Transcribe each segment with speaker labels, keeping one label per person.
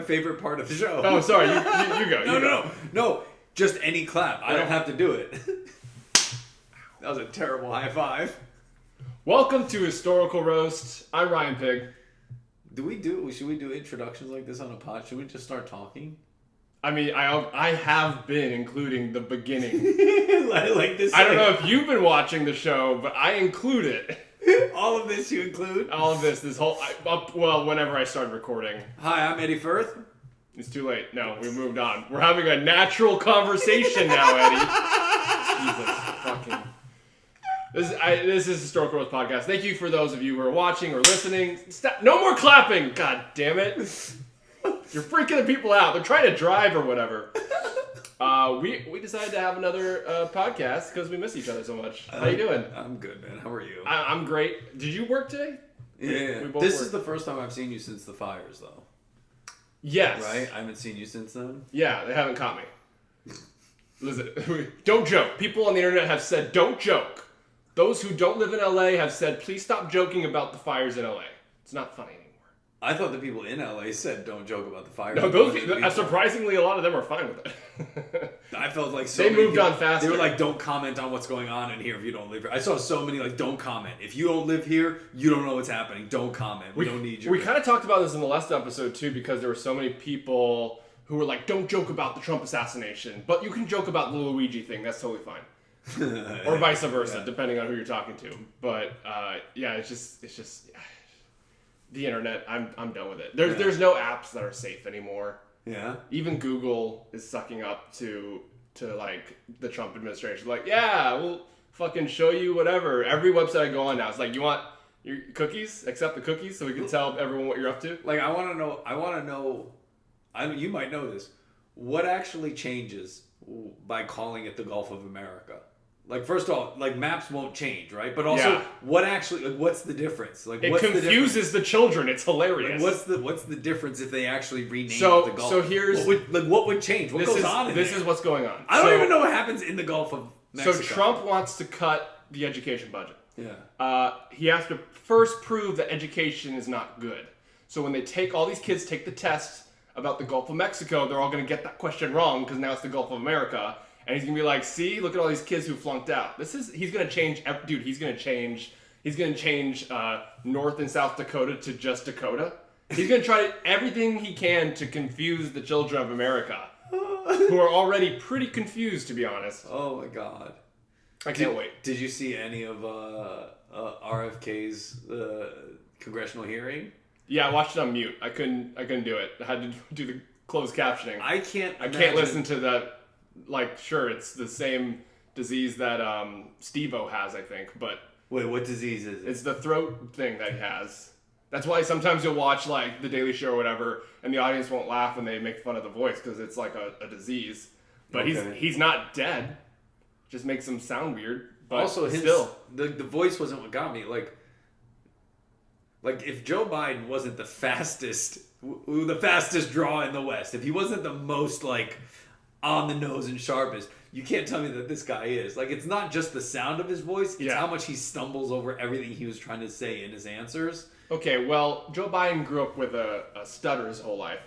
Speaker 1: favorite part of the show.
Speaker 2: Oh, sorry. You go.
Speaker 1: No. Just any clap. I don't have to do it. That was a terrible high five.
Speaker 2: Welcome to Historical Roast. I'm Ryan Pigg.
Speaker 1: Should we do introductions like this on a pod? Should we just start talking?
Speaker 2: I mean, I have been including the beginning.
Speaker 1: like this.
Speaker 2: I don't know if you've been watching the show, but I include it.
Speaker 1: All of this you include?
Speaker 2: All of this whole... whenever I started recording.
Speaker 1: Hi, I'm Eddie Furth.
Speaker 2: It's too late. No, we moved on. We're having a natural conversation now, Eddie. Jesus fucking... This is Historical Roast Podcast. Thank you for those of you who are watching or listening. Stop. No more clapping! God damn it. You're freaking the people out. They're trying to drive or whatever. We decided to have another podcast because we miss each other so much. How you doing?
Speaker 1: I'm good, man. How are you?
Speaker 2: I'm great. Did you work today?
Speaker 1: Yeah. This is the first time I've seen you since the fires, though.
Speaker 2: Yes.
Speaker 1: Right? I haven't seen you since then.
Speaker 2: Yeah, they haven't caught me. Listen, don't joke. People on the internet have said, don't joke. Those who don't live in LA have said, please stop joking about the fires in LA. It's not funny anymore.
Speaker 1: I thought the people in LA said, don't joke about the fires.
Speaker 2: No, surprisingly, a lot of them are fine with it.
Speaker 1: I felt like
Speaker 2: they moved on faster.
Speaker 1: They were like, don't comment on what's going on in here if you don't live here. I saw so many like, don't comment. If you don't live here, you don't know what's happening. Don't comment. We don't need you.
Speaker 2: We kind of talked about this in the last episode too, because there were so many people who were like, don't joke about the Trump assassination, but you can joke about the Luigi thing. That's totally fine. Or vice versa, depending on who you're talking to. But it's just the internet. I'm done with it. There's no apps that are safe anymore.
Speaker 1: Yeah.
Speaker 2: Even Google is sucking up to like the Trump administration. Like, yeah, we'll fucking show you whatever. Every website I go on now, it's like, you want your cookies? Accept the cookies so we can tell everyone what you're up to.
Speaker 1: Like, I want to know. You might know this. What actually changes by calling it the Gulf of America? Like, first of all, like, maps won't change, right? But also, what's the difference? Like,
Speaker 2: it confuses the children. It's hilarious.
Speaker 1: Like, what's the difference if they actually rename the Gulf?
Speaker 2: So here's
Speaker 1: what would change? What goes on in there?
Speaker 2: This is what's going on.
Speaker 1: I don't even know what happens in the Gulf of Mexico.
Speaker 2: So Trump wants to cut the education budget.
Speaker 1: Yeah.
Speaker 2: He has to first prove that education is not good. So when all these kids take the test about the Gulf of Mexico, they're all going to get that question wrong because now it's the Gulf of America. And he's going to be like, see, look at all these kids who flunked out. He's going to change, dude, he's going to change North and South Dakota to just Dakota. He's going to try everything he can to confuse the children of America, who are already pretty confused, to be honest.
Speaker 1: Oh my God.
Speaker 2: I can't wait.
Speaker 1: Did you see any of RFK's congressional hearing?
Speaker 2: Yeah, I watched it on mute. I couldn't do it. I had to do the closed captioning.
Speaker 1: I can't
Speaker 2: listen to that. Like, sure, it's the same disease that Steve-O has, I think, but...
Speaker 1: Wait, what disease is it?
Speaker 2: It's the throat thing that he has. That's why sometimes you'll watch, like, The Daily Show or whatever, and the audience won't laugh when they make fun of the voice, because it's like a disease. But he's not dead. Just makes him sound weird, but
Speaker 1: also,
Speaker 2: still.
Speaker 1: The voice wasn't what got me. Like, if Joe Biden wasn't the fastest draw in the West, if he wasn't the most, like... on the nose and sharpest, you can't tell me that this guy is. Like, it's not just the sound of his voice, it's how much he stumbles over everything he was trying to say in his answers.
Speaker 2: Okay, well, Joe Biden grew up with a stutter his whole life.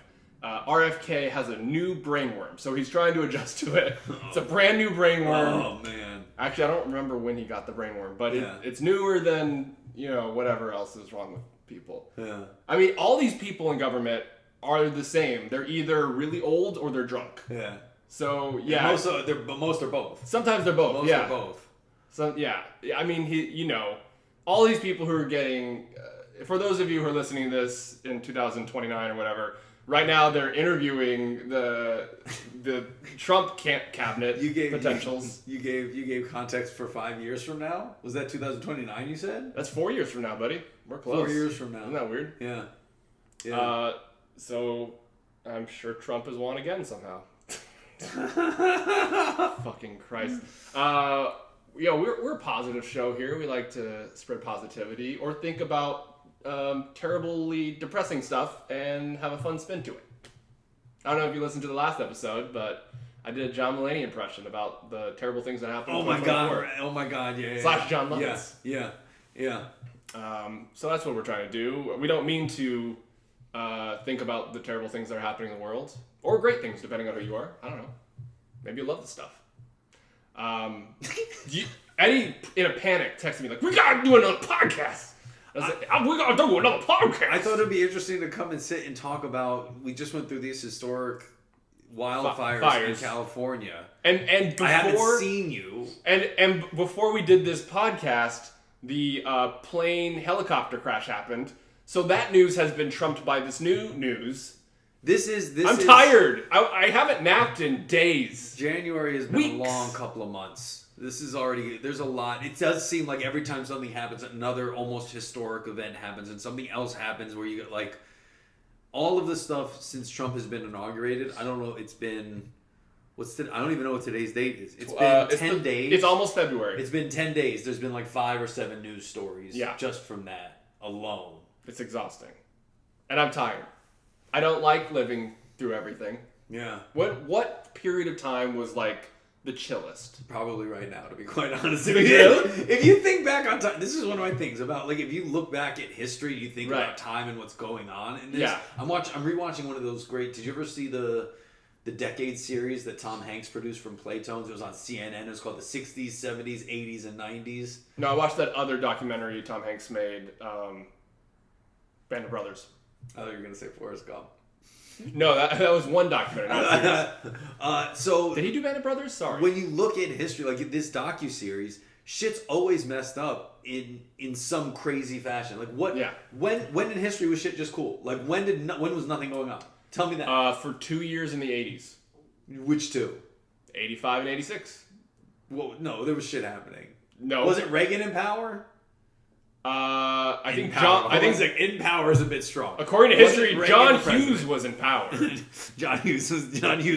Speaker 2: RFK has a new brainworm, so he's trying to adjust to it. It's a brand new brainworm.
Speaker 1: Oh, man.
Speaker 2: Actually, I don't remember when he got the brainworm, but it's newer than, whatever else is wrong with people.
Speaker 1: Yeah.
Speaker 2: I mean, all these people in government are the same. They're either really old or they're drunk.
Speaker 1: Yeah.
Speaker 2: So, yeah.
Speaker 1: Most are both.
Speaker 2: Sometimes they're both,
Speaker 1: Most are both.
Speaker 2: So, yeah. I mean, all these people who are getting... for those of you who are listening to this in 2029 or whatever, right now they're interviewing the Trump cabinet potentials.
Speaker 1: You gave context for 5 years from now? Was that 2029 you said?
Speaker 2: That's 4 years from now, buddy. We're close.
Speaker 1: 4 years from now.
Speaker 2: Isn't that weird?
Speaker 1: Yeah.
Speaker 2: So, I'm sure Trump has won again somehow. Fucking Christ. We're a positive show here. We like to spread positivity or think about terribly depressing stuff and have a fun spin to it. I don't know if you listened to the last episode, but I did a John Mulaney impression about the terrible things that happened.
Speaker 1: Oh my god, yeah.
Speaker 2: Slash John Lovitz.
Speaker 1: Yeah.
Speaker 2: So that's what we're trying to do. We don't mean to think about the terrible things that are happening in the world, or great things, depending on who you are. I don't know. Maybe you love the stuff. Eddie, in a panic, texted me like, "We gotta do another podcast." I was like, "We gotta do another podcast."
Speaker 1: I thought it'd be interesting to come and sit and talk about. We just went through these historic wildfires in California,
Speaker 2: and before,
Speaker 1: I haven't seen you.
Speaker 2: And before we did this podcast, the plane helicopter crash happened. So that news has been trumped by this new news. I'm tired. I haven't napped in days.
Speaker 1: January has been a long couple of months. This is already, there's a lot. It does seem like every time something happens, another almost historic event happens, and something else happens where you get like, all of the stuff since Trump has been inaugurated. I don't know. It's been, I don't even know what today's date is. It's been 10 days.
Speaker 2: It's almost February.
Speaker 1: It's been 10 days. There's been like 5 or 7 news stories.
Speaker 2: Yeah.
Speaker 1: Just from that alone.
Speaker 2: It's exhausting. And I'm tired. I don't like living through everything.
Speaker 1: Yeah.
Speaker 2: What period of time was like the chillest?
Speaker 1: Probably right now, to be quite honest with you. If you think back on time, this is one of my things about, like, if you look back at history, you think about time and what's going on in this. Yeah. I'm rewatching one of those great, did you ever see the Decade series that Tom Hanks produced from Playtones? It was on CNN. It was called the 60s, 70s, 80s, and 90s.
Speaker 2: No, I watched that other documentary Tom Hanks made, Band of Brothers.
Speaker 1: I thought you were going to say Forrest Gump.
Speaker 2: No, that was one documentary, not a series.
Speaker 1: So
Speaker 2: did he do Band of Brothers? Sorry.
Speaker 1: When you look at history, like this docuseries, shit's always messed up in some crazy fashion. Like what? Yeah. When in history was shit just cool? Like when was nothing going on? Tell me that.
Speaker 2: For 2 years in the 80s.
Speaker 1: Which 2?
Speaker 2: 85 and 86.
Speaker 1: Well, no, there was shit happening.
Speaker 2: No.
Speaker 1: Was it Reagan in power?
Speaker 2: I think
Speaker 1: like in power is a bit strong.
Speaker 2: According to history, John Hughes was in power.
Speaker 1: John Hughes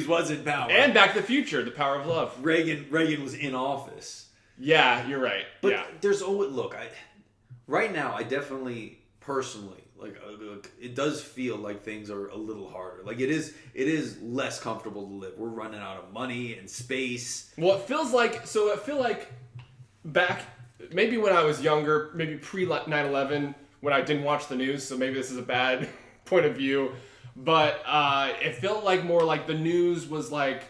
Speaker 1: was in power.
Speaker 2: And Back to the Future, The Power of Love.
Speaker 1: Reagan was in office.
Speaker 2: Yeah, you're right.
Speaker 1: But there's always right now I definitely personally it does feel like things are a little harder. Like it is less comfortable to live. We're running out of money and space.
Speaker 2: Well, it feel like back maybe when I was younger, maybe pre 9/11 when I didn't watch the news, so maybe this is a bad point of view, but it felt like more like the news was like,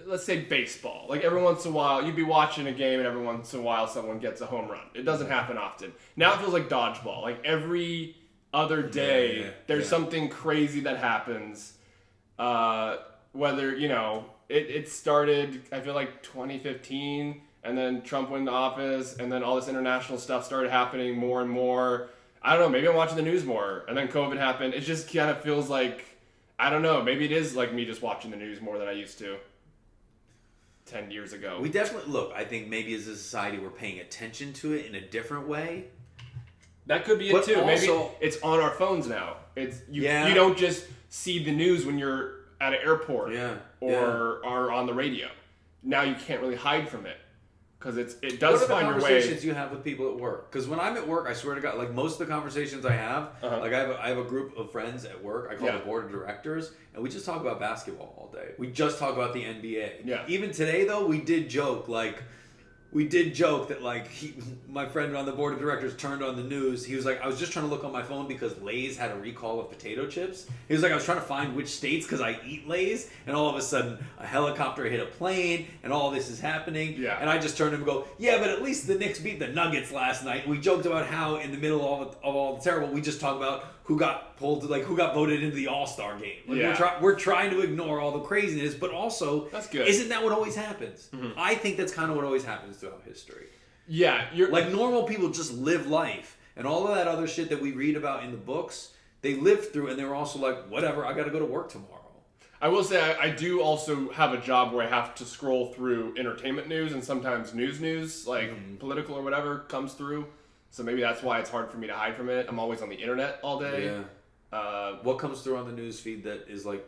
Speaker 2: let's say baseball. Like every once in a while, you'd be watching a game and every once in a while someone gets a home run. It doesn't happen often. Now it feels like dodgeball. Like every other day, there's something crazy that happens. Whether, it started, I feel like 2015, and then Trump went into office, and then all this international stuff started happening more and more. I don't know, maybe I'm watching the news more, and then COVID happened. It just kind of feels like, I don't know, maybe it is like me just watching the news more than I used to 10 years ago.
Speaker 1: We definitely, I think maybe as a society we're paying attention to it in a different way.
Speaker 2: That could be it too. Maybe it's on our phones now. You don't just see the news when you're at an airport or are on the radio. Now you can't really hide from it. Because it does find your way.
Speaker 1: What are the conversations you have with people at work? Because when I'm at work, I swear to God, like most of the conversations I have, like I have a group of friends at work. I call the board of directors, and we just talk about basketball all day. We just talk about the NBA. Yeah. Even today, though, we did joke that my friend on the board of directors turned on the news. He was like, I was just trying to look on my phone because Lay's had a recall of potato chips. He was like, I was trying to find which states because I eat Lay's, and all of a sudden a helicopter hit a plane and all this is happening. Yeah. And I just turned to him and go, yeah, but at least the Knicks beat the Nuggets last night. We joked about how in the middle of all the terrible, we just talk about who got voted into the All-Star game. We're trying to ignore all the craziness, but also,
Speaker 2: that's good.
Speaker 1: Isn't that what always happens? Mm-hmm. I think that's kind of what always happens throughout history.
Speaker 2: Yeah.
Speaker 1: Like normal people just live life, and all of that other shit that we read about in the books, they lived through, and they were also like, whatever, I got to go to work tomorrow.
Speaker 2: I will say I do also have a job where I have to scroll through entertainment news, and sometimes news, like political or whatever, comes through. So maybe that's why it's hard for me to hide from it. I'm always on the internet all day.
Speaker 1: Yeah. What comes through on the news feed that is like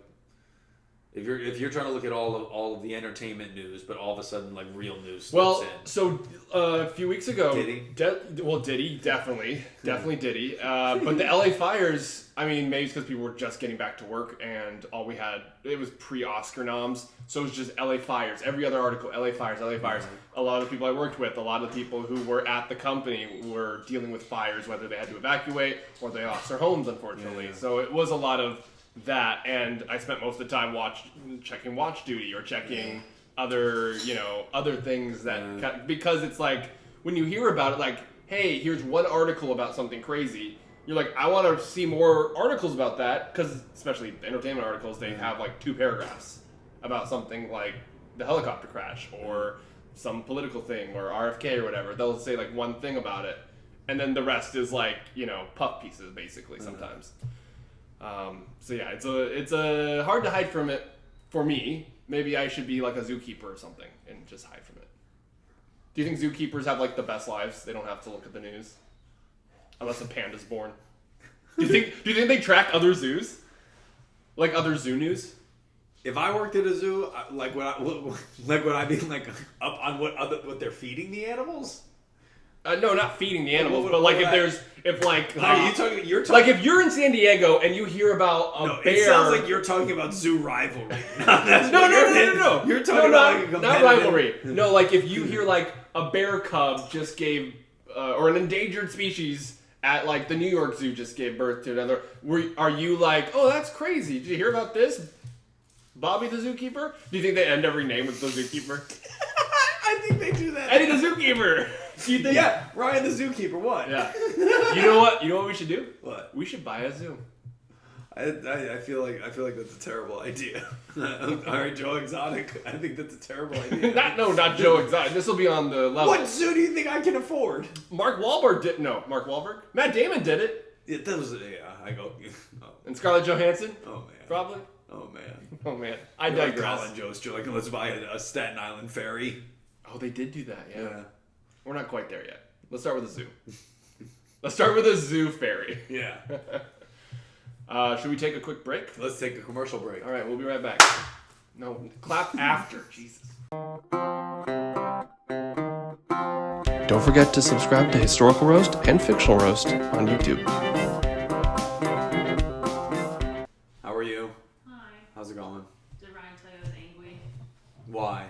Speaker 1: If you're trying to look at all of the entertainment news, but all of a sudden like real news slips
Speaker 2: Well,
Speaker 1: in.
Speaker 2: so a few weeks ago,
Speaker 1: Diddy?
Speaker 2: Diddy, definitely Diddy. But the LA fires, I mean, maybe it's because people were just getting back to work, and all we had, it was pre-Oscar noms, so it was just LA fires. Every other article, LA fires, LA fires.
Speaker 1: Mm-hmm.
Speaker 2: A lot of the people I worked with, a lot of the people who were at the company were dealing with fires, whether they had to evacuate or they lost their homes, unfortunately.
Speaker 1: Yeah.
Speaker 2: So it was a lot of that, and I spent most of the time checking Watch Duty or checking other things that because it's like when you hear about it, like, hey, here's one article about something crazy, you're like, I want to see more articles about that, because especially entertainment articles, they have like 2 paragraphs about something like the helicopter crash or some political thing or RFK or whatever. They'll say like one thing about it, and then the rest is like, puff pieces basically sometimes. So yeah, it's a hard to hide from it for me. Maybe I should be like a zookeeper or something and just hide from it. Do you think zookeepers have like the best lives? They don't have to look at the news, unless a panda's born. Do you think they track other zoos, like other zoo news?
Speaker 1: If I worked at a zoo, would I be like up on what they're feeding the animals?
Speaker 2: No, not feeding the animals, but like you're talking like if you're in San Diego and you hear about a bear.
Speaker 1: It sounds like you're talking about zoo rivalry.
Speaker 2: No.
Speaker 1: You're talking about like a
Speaker 2: not rivalry. No, like if you hear like a bear cub just gave, or an endangered species at like the New York Zoo just gave birth to another. Are you like, oh, that's crazy? Did you hear about this? Bobby the zookeeper? Do you think they end every name with the zookeeper?
Speaker 1: I think they do that.
Speaker 2: Eddie the zookeeper. Do you think?
Speaker 1: Yeah, Ryan the zookeeper. What?
Speaker 2: Yeah. You know what we should do?
Speaker 1: What?
Speaker 2: We should buy a zoo.
Speaker 1: I feel like that's a terrible idea. All right, Joe Exotic. I think that's a terrible idea.
Speaker 2: not Joe Exotic. This will be on the level.
Speaker 1: What zoo do you think I can afford?
Speaker 2: Mark Wahlberg did. No, Mark Wahlberg. Matt Damon did it.
Speaker 1: That was I go. Oh.
Speaker 2: And Scarlett Johansson.
Speaker 1: Oh man.
Speaker 2: Probably.
Speaker 1: Oh man.
Speaker 2: Oh man. I
Speaker 1: You're like
Speaker 2: digress.
Speaker 1: Colin Jost. You're like, let's buy a Staten Island ferry.
Speaker 2: Oh, they did do that. Yeah.
Speaker 1: Yeah.
Speaker 2: We're not quite there yet. Let's start with a zoo. Let's start with a zoo ferry.
Speaker 1: Yeah.
Speaker 2: Should we take a quick break?
Speaker 1: Let's take a commercial break.
Speaker 2: All right, we'll be right back. No, clap after. Jesus. Don't forget to subscribe to Historical Roast and Fictional Roast on YouTube.
Speaker 1: How are you?
Speaker 3: Hi.
Speaker 1: How's it going?
Speaker 3: Did Ryan tell you I was angry?
Speaker 1: Why?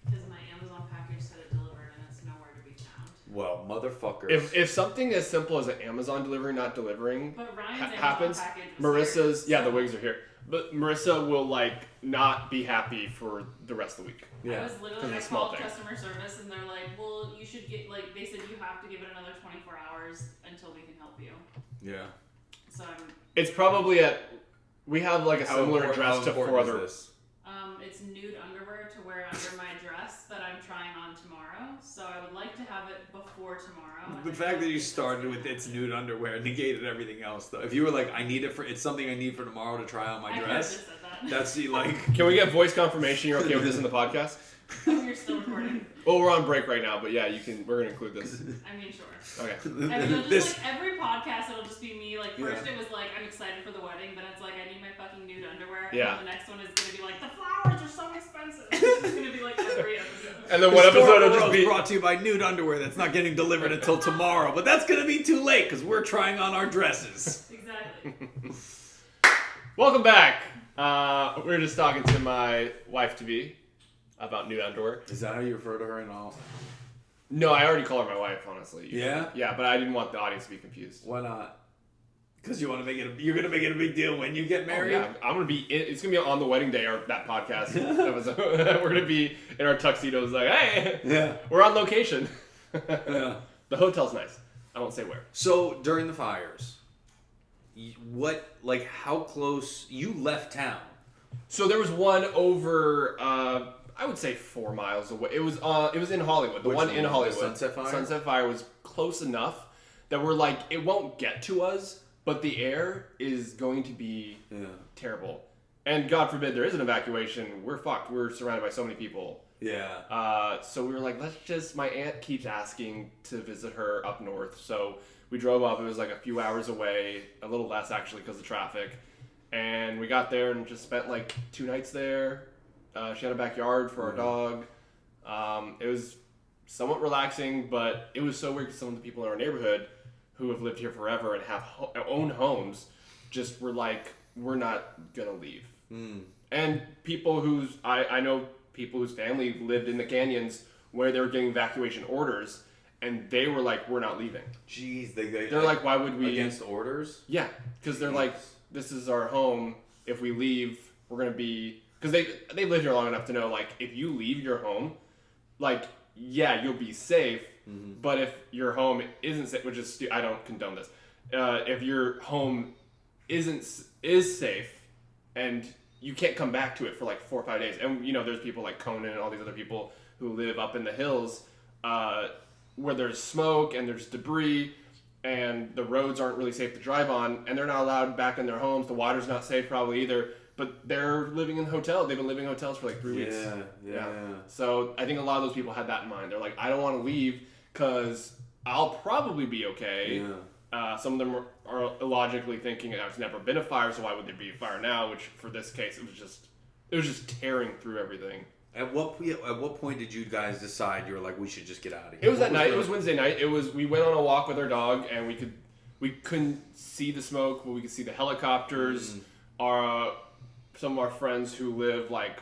Speaker 3: Because my Amazon package said it delivered and it's nowhere to be found.
Speaker 1: Well, motherfuckers.
Speaker 2: If something as simple as an Amazon delivery not delivering
Speaker 3: But Ryan's Amazon
Speaker 2: happens,
Speaker 3: package was
Speaker 2: Marissa's
Speaker 3: here,
Speaker 2: the
Speaker 3: so
Speaker 2: wigs are here. But Marissa will like not be happy for the rest of the week.
Speaker 1: Yeah.
Speaker 3: I was literally, I
Speaker 2: It's a small
Speaker 3: called
Speaker 2: thing.
Speaker 3: customer service and they're like, well, you should get, like, they said you have to give it another 24 hours until we can help you.
Speaker 1: Yeah.
Speaker 3: So
Speaker 2: It's probably we have like a similar address to 4 other.
Speaker 3: it's nude underwear to wear under my dress that I'm trying on tomorrow. So I would like to have it before tomorrow.
Speaker 1: The fact that you started with it's nude underwear negated everything else, though. If you were like, it's something I need for tomorrow to try on my
Speaker 3: I could've
Speaker 1: dress,
Speaker 3: just said that.
Speaker 1: that's like.
Speaker 2: Can we get voice confirmation you're okay with this in the podcast?
Speaker 3: Oh, you're still recording.
Speaker 2: Well, we're on break right now, but yeah, we're gonna include this.
Speaker 3: I mean, sure.
Speaker 2: Okay.
Speaker 3: I mean, it'll just, like, every podcast, it'll just be me. Like, first
Speaker 1: Yeah.
Speaker 3: it was like, I'm excited for the wedding, then it's like, I need my fucking nude underwear.
Speaker 2: Yeah.
Speaker 3: And then the next one is gonna be like, the flowers are so expensive. It's gonna be like every episode.
Speaker 2: And then one episode will just be
Speaker 1: brought to you by nude underwear that's not getting delivered until tomorrow, but that's gonna be too late because we're trying on our dresses.
Speaker 3: Exactly.
Speaker 2: Welcome back. We were just talking to my wife to be about nude underwear.
Speaker 1: Is that how you refer to her and all?
Speaker 2: No, I already call her my wife, honestly.
Speaker 1: Yeah?
Speaker 2: Yeah, but I didn't want the audience to be confused.
Speaker 1: Why not? Because you want to make it. You're gonna make it a big deal when you get married.
Speaker 2: Oh, yeah, I'm gonna be. It's gonna be on the wedding day or that podcast episode. We're gonna be in our tuxedos, like, hey,
Speaker 1: Yeah.
Speaker 2: we're on location.
Speaker 1: Yeah.
Speaker 2: The hotel's nice. I won't say where.
Speaker 1: So during the fires, how close you left town?
Speaker 2: So there was one over, I would say 4 miles away. It was in Hollywood. The
Speaker 1: Which
Speaker 2: one
Speaker 1: one?
Speaker 2: in
Speaker 1: The
Speaker 2: Hollywood.
Speaker 1: Sunset Fire?
Speaker 2: Sunset Fire was close enough that we're like, it won't get to us, but the air is going to be terrible. And God forbid there is an evacuation. We're fucked. We're surrounded by so many people.
Speaker 1: Yeah.
Speaker 2: So we were like, my aunt keeps asking to visit her up north. So we drove up. It was like a few hours away, a little less actually because of traffic. And we got there and just spent like 2 nights there. She had a backyard for our dog. It was somewhat relaxing, but it was so weird because some of the people in our neighborhood who have lived here forever and have own homes just were like, we're not going to leave. And people I know people whose family lived in the canyons where they were getting evacuation orders, and they were like, we're not leaving.
Speaker 1: Jeez.
Speaker 2: They're like, why would we?
Speaker 1: Against orders?
Speaker 2: Yeah, because they're like, this is our home. If we leave, we're going to be... Because they've lived here long enough to know, like, if you leave your home, like, yeah, you'll be safe, but if your home isn't safe, which is... I don't condone this. If your home is safe, and you can't come back to it for, like, 4 or 5 days, and, you know, there's people like Conan and all these other people who live up in the hills where there's smoke and there's debris, and the roads aren't really safe to drive on, and they're not allowed back in their homes. The water's not safe probably either, but they're living in hotels. They've been living in hotels for like 3 weeks.
Speaker 1: Yeah.
Speaker 2: So I think a lot of those people had that in mind. They're like, I don't want to leave because I'll probably be okay. Yeah. Some of them are illogically thinking there's never been a fire, so why would there be a fire now? Which for this case, it was just tearing through everything.
Speaker 1: At what point did you guys decide you were like, we should just get out of here?
Speaker 2: It was that night. It was Wednesday night. We went on a walk with our dog, and we couldn't see the smoke, but we could see the helicopters. Some of our friends who live like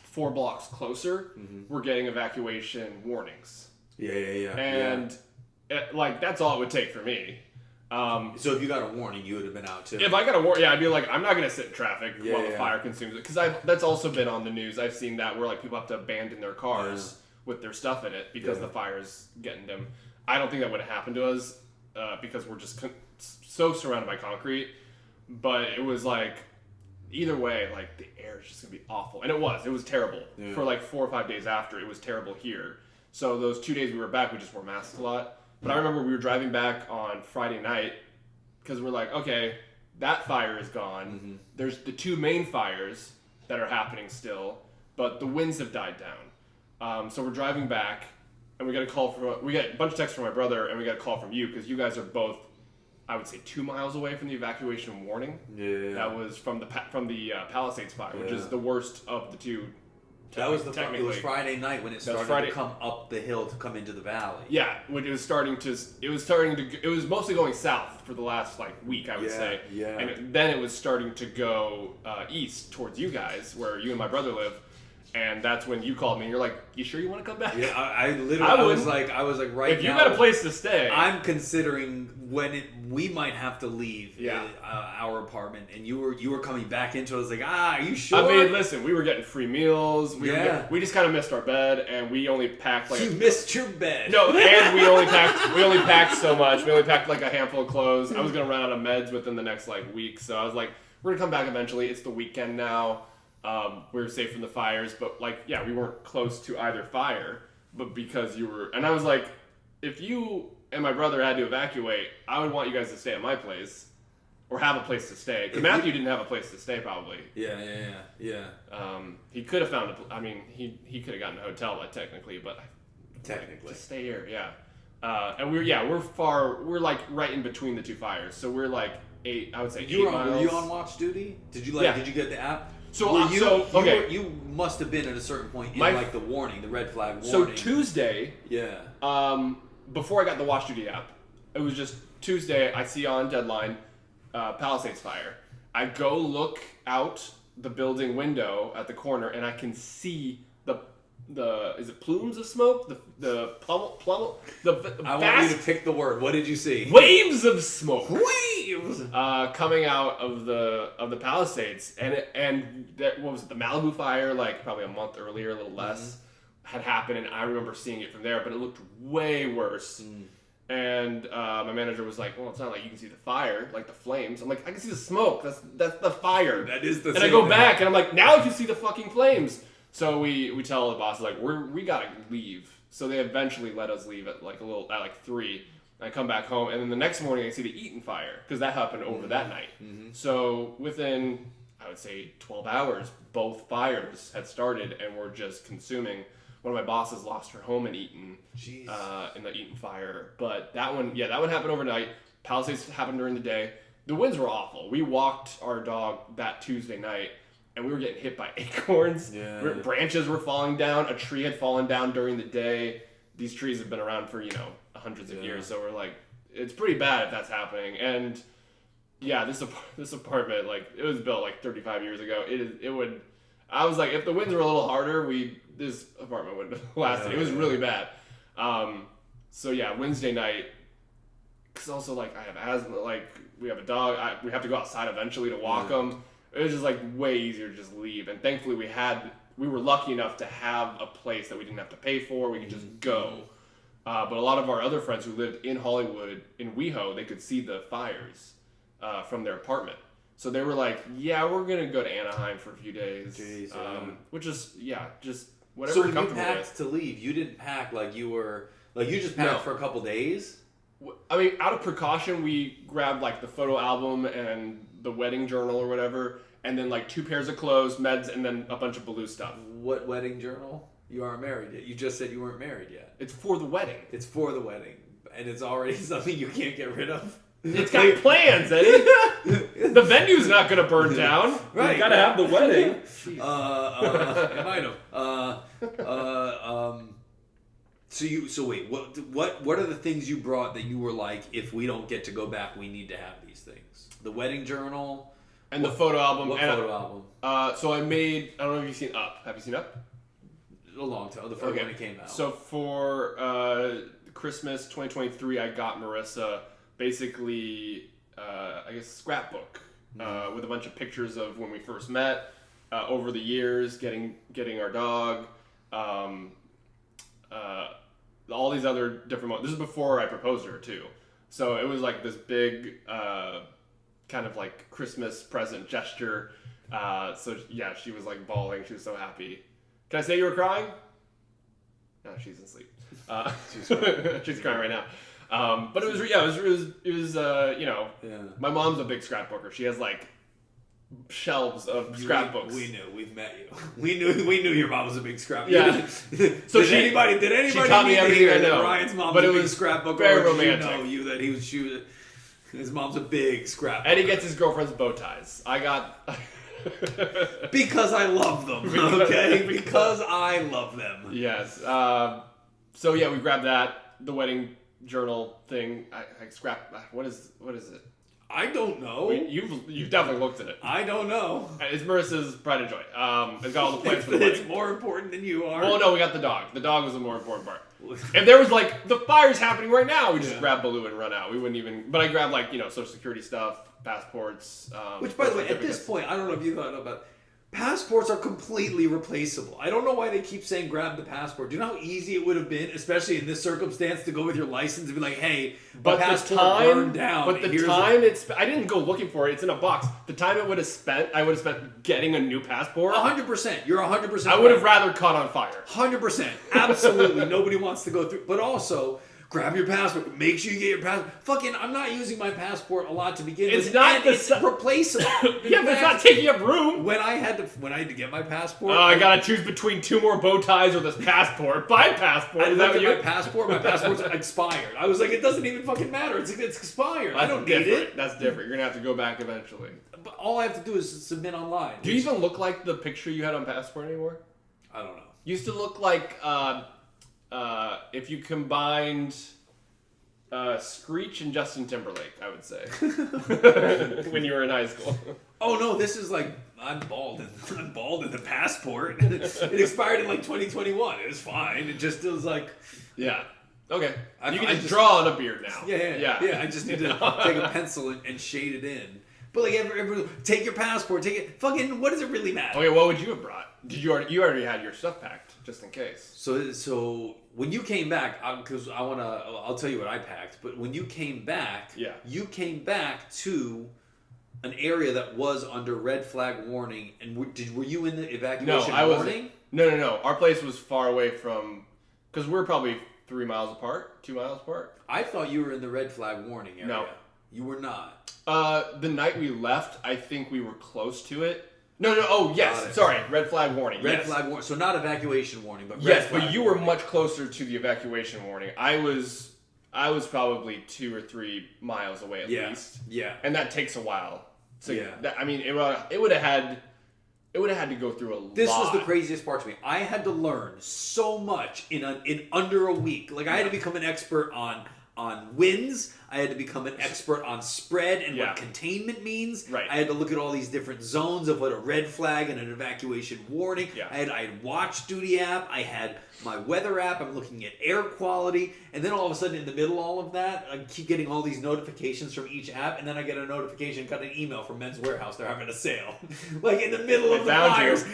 Speaker 2: 4 blocks closer were getting evacuation warnings.
Speaker 1: Yeah.
Speaker 2: And like that's all it would take for me.
Speaker 1: So if you got a warning, you would have been out too.
Speaker 2: If I got a warning, I'd be like, I'm not gonna sit in traffic while the fire consumes it, because that's also been on the news. I've seen that where like people have to abandon their cars with their stuff in it because the fire's getting them. I don't think that would have happened to us because we're just so surrounded by concrete. But it was like, either way, like the air is just gonna be awful, and it was terrible for like 4 or 5 days after. It was terrible here. So those 2 days we were back, we just wore masks a lot. But I remember we were driving back on Friday night because we're like, okay, that fire is gone. There's the 2 main fires that are happening still, but the winds have died down. So we're driving back, and we got a bunch of texts from my brother, and we got a call from you because you guys are both, I would say, 2 miles away from the evacuation warning. Yeah. That was from the Palisades fire, which is the worst of the 2.
Speaker 1: That was it was Friday night when it started to come up the hill to come into the valley.
Speaker 2: Yeah, when it was mostly going south for the last like week, I would say. Yeah. And then it was starting to go east towards you guys, where you and my brother live. And that's when you called me and you're like, you sure you want to come back?
Speaker 1: Yeah, I was like right now.
Speaker 2: If you got a place to stay.
Speaker 1: I'm considering we might have to leave our apartment, and you were coming back into it. I was like, are you sure?
Speaker 2: I mean, listen, we were getting free meals. We just kind of missed our bed, and we only packed like...
Speaker 1: You missed your bed.
Speaker 2: No, and we only packed so much. We only packed like a handful of clothes. I was going to run out of meds within the next like week, so I was like, we're going to come back eventually. It's the weekend now. We were safe from the fires, but like, yeah, we weren't close to either fire, but because you were, and I was like, if you and my brother had to evacuate, I would want you guys to stay at my place or have a place to stay. Because Matthew didn't have a place to stay probably.
Speaker 1: Yeah.
Speaker 2: He could have found he could have gotten a hotel technically, but just stay here. Yeah. And we're like right in between the 2 fires. So we're like 8 miles.
Speaker 1: Were you on watch duty? Did you get the app? You must have been at a certain point in like the warning, the red flag warning.
Speaker 2: So Tuesday, before I got the watch duty app, it was just Tuesday. I see on Deadline, Palisades fire. I go look out the building window at the corner, and I can see the is it plumes of smoke? The pummel.
Speaker 1: I want you to pick the word. What did you see?
Speaker 2: Waves of smoke.
Speaker 1: Waves
Speaker 2: coming out of the Palisades, and that, what was it? The Malibu fire, like probably a month earlier, a little less, had happened, and I remember seeing it from there, but it looked way worse. And my manager was like, "Well, it's not like you can see the fire, like the flames." I'm like, "I can see the smoke. That's the fire."
Speaker 1: That is the.
Speaker 2: And I go back, and I'm like, "Now I can see the fucking flames." So we tell the bosses like we gotta leave. So they eventually let us leave at like 3. I come back home, and then the next morning I see the Eaton fire because that happened over that night. So within, I would say, 12 hours, both fires had started and were just consuming. One of my bosses lost her home in Eaton, in the Eaton fire. But that one happened overnight. Palisades happened during the day. The winds were awful. We walked our dog that Tuesday night, and we were getting hit by acorns.
Speaker 1: Yeah.
Speaker 2: Branches were falling down. A tree had fallen down during the day. These trees have been around for, hundreds of years. So we're like, it's pretty bad if that's happening. And yeah, this apartment, like, it was built like 35 years ago. I was like, if the winds were a little harder, this apartment wouldn't have lasted. It was really bad. So yeah, Wednesday night, because also, like, I have asthma, like, we have a dog, we have to go outside eventually to walk them. It was just, like, way easier to just leave. And thankfully we were lucky enough to have a place that we didn't have to pay for. We could just go. But a lot of our other friends who lived in Hollywood, in WeHo, they could see the fires from their apartment. So they were like, yeah, we're going to go to Anaheim for a few days.
Speaker 1: Jeez,
Speaker 2: which is, just whatever
Speaker 1: So
Speaker 2: you're
Speaker 1: when you
Speaker 2: comfortable
Speaker 1: packed
Speaker 2: with.
Speaker 1: to leave, you didn't pack like you were... Like, you just packed for a couple days?
Speaker 2: I mean, out of precaution, we grabbed, like, the photo album and the wedding journal or whatever, and then, like, 2 pairs of clothes, meds, and then a bunch of Baloo stuff.
Speaker 1: What wedding journal? You aren't married yet. You just said you weren't married yet.
Speaker 2: It's for the wedding.
Speaker 1: It's for the wedding. And it's already something you can't get rid of.
Speaker 2: It's got plans, Eddie. The venue's not going to burn down.
Speaker 1: Right.
Speaker 2: You got to have the wedding.
Speaker 1: It might have. So wait, what are the things you brought that you were like, if we don't get to go back, we need to have these things? The wedding journal
Speaker 2: and the photo album.
Speaker 1: What photo album?
Speaker 2: So I made. I don't know if you've seen Up. Have you seen Up?
Speaker 1: A long time. The first one that came out.
Speaker 2: So for Christmas 2023, I got Marissa basically, I guess, a scrapbook with a bunch of pictures of when we first met, over the years, getting our dog. All these other different moments. This is before I proposed to her too, so it was like this big kind of like Christmas present gesture. So yeah, she was like bawling. She was so happy. Can I say you were crying? No, she's asleep. She's crying right now. But it was my mom's a big scrapbooker. She has like shelves of scrapbooks.
Speaker 1: We knew. We've met you. We knew your mom was a big scrapbook.
Speaker 2: Yeah.
Speaker 1: So did anybody
Speaker 2: she taught me everything I know.
Speaker 1: Ryan's mom
Speaker 2: but
Speaker 1: was
Speaker 2: it
Speaker 1: a big
Speaker 2: was
Speaker 1: scrapbooker?
Speaker 2: very
Speaker 1: Or
Speaker 2: romantic.
Speaker 1: His mom's a big scrapbooker.
Speaker 2: Eddie gets his girlfriend's bow ties. I got
Speaker 1: because I love them. Okay, because I love them.
Speaker 2: Yes. So yeah, we grabbed that, the wedding journal thing. I scrapped. What is it?
Speaker 1: I don't know.
Speaker 2: You've definitely looked at it.
Speaker 1: I don't know.
Speaker 2: It's Marissa's pride and joy. It's got all the plans for the
Speaker 1: It's
Speaker 2: wedding.
Speaker 1: more important than you are.
Speaker 2: Well, no, we got the dog. The dog was the more important part. If there was like the fire's happening right now, we just grab Baloo and run out. We wouldn't even. But I grabbed like social security stuff, passports.
Speaker 1: Which, by the way, at this point, I don't know if you thought about. Passports are completely replaceable. I don't know why they keep saying grab the passport. Do you know how easy it would have been, especially in this circumstance, to go with your license and be like, hey,
Speaker 2: but
Speaker 1: the passport burned down.
Speaker 2: But the time I didn't go looking for it. It's in a box. The time I would have spent getting a new passport.
Speaker 1: 100%. You're 100%.
Speaker 2: I would have rather caught on fire.
Speaker 1: 100%. Absolutely. Nobody wants to go through. But also, grab your passport. Make sure you get your passport. Fucking, I'm not using my passport a lot to begin with. It's replaceable.
Speaker 2: Yeah, but it's not taking up room.
Speaker 1: When I had to get my passport,
Speaker 2: I gotta choose between 2 more bow ties or this passport. Buy passport.
Speaker 1: I looked at my passport. My passport's expired. I was like, it doesn't even fucking matter. It's expired. I don't need it.
Speaker 2: That's different. You're gonna have to go back eventually.
Speaker 1: But all I have to do is submit online.
Speaker 2: Do you even look like the picture you had on passport anymore?
Speaker 1: I don't know.
Speaker 2: Used to look like if you combined Screech and Justin Timberlake, I would say, when you were in high school.
Speaker 1: Oh no, this is like I'm bald in the passport. It expired in like 2021. It was fine. It just was like,
Speaker 2: yeah, okay. You can
Speaker 1: I
Speaker 2: just draw on a beard now.
Speaker 1: Yeah. I just need to take a pencil and shade it in. But like, every take your passport. Take it. Fucking. What does it really matter?
Speaker 2: Okay, what would you have brought? You already had your stuff packed just in case.
Speaker 1: So when you came back, because I'll tell you what I packed. But when you came back, you came back to an area that was under red flag warning. And were you in the evacuation warning?
Speaker 2: No. Our place was far away from, because we're probably 3 miles apart, 2 miles apart.
Speaker 1: I thought you were in the red flag warning area.
Speaker 2: No,
Speaker 1: you were not.
Speaker 2: The night we left, I think we were close to it. No. Oh, yes. Sorry. Red flag warning.
Speaker 1: Red flag warning. So not evacuation warning, but
Speaker 2: but you were much closer to the evacuation warning. I I was probably 2 or 3 miles away at
Speaker 1: Yeah.
Speaker 2: least.
Speaker 1: Yeah.
Speaker 2: And that takes a while. So
Speaker 1: Yeah.
Speaker 2: I mean, it would have had to go through a lot.
Speaker 1: This was the craziest part to me. I had to learn so much in under a week. Like I had to become an expert on winds. I had to become an expert on spread and what containment means.
Speaker 2: Right.
Speaker 1: I had to look at all these different zones of what a red flag and an evacuation warning.
Speaker 2: Yeah.
Speaker 1: I had watch duty app. I had my weather app. I'm looking at air quality. And then all of a sudden in the middle of all of that, I keep getting all these notifications from each app. And then I get a notification, got an email from Men's Warehouse. They're having a sale. Like in the middle of the fires.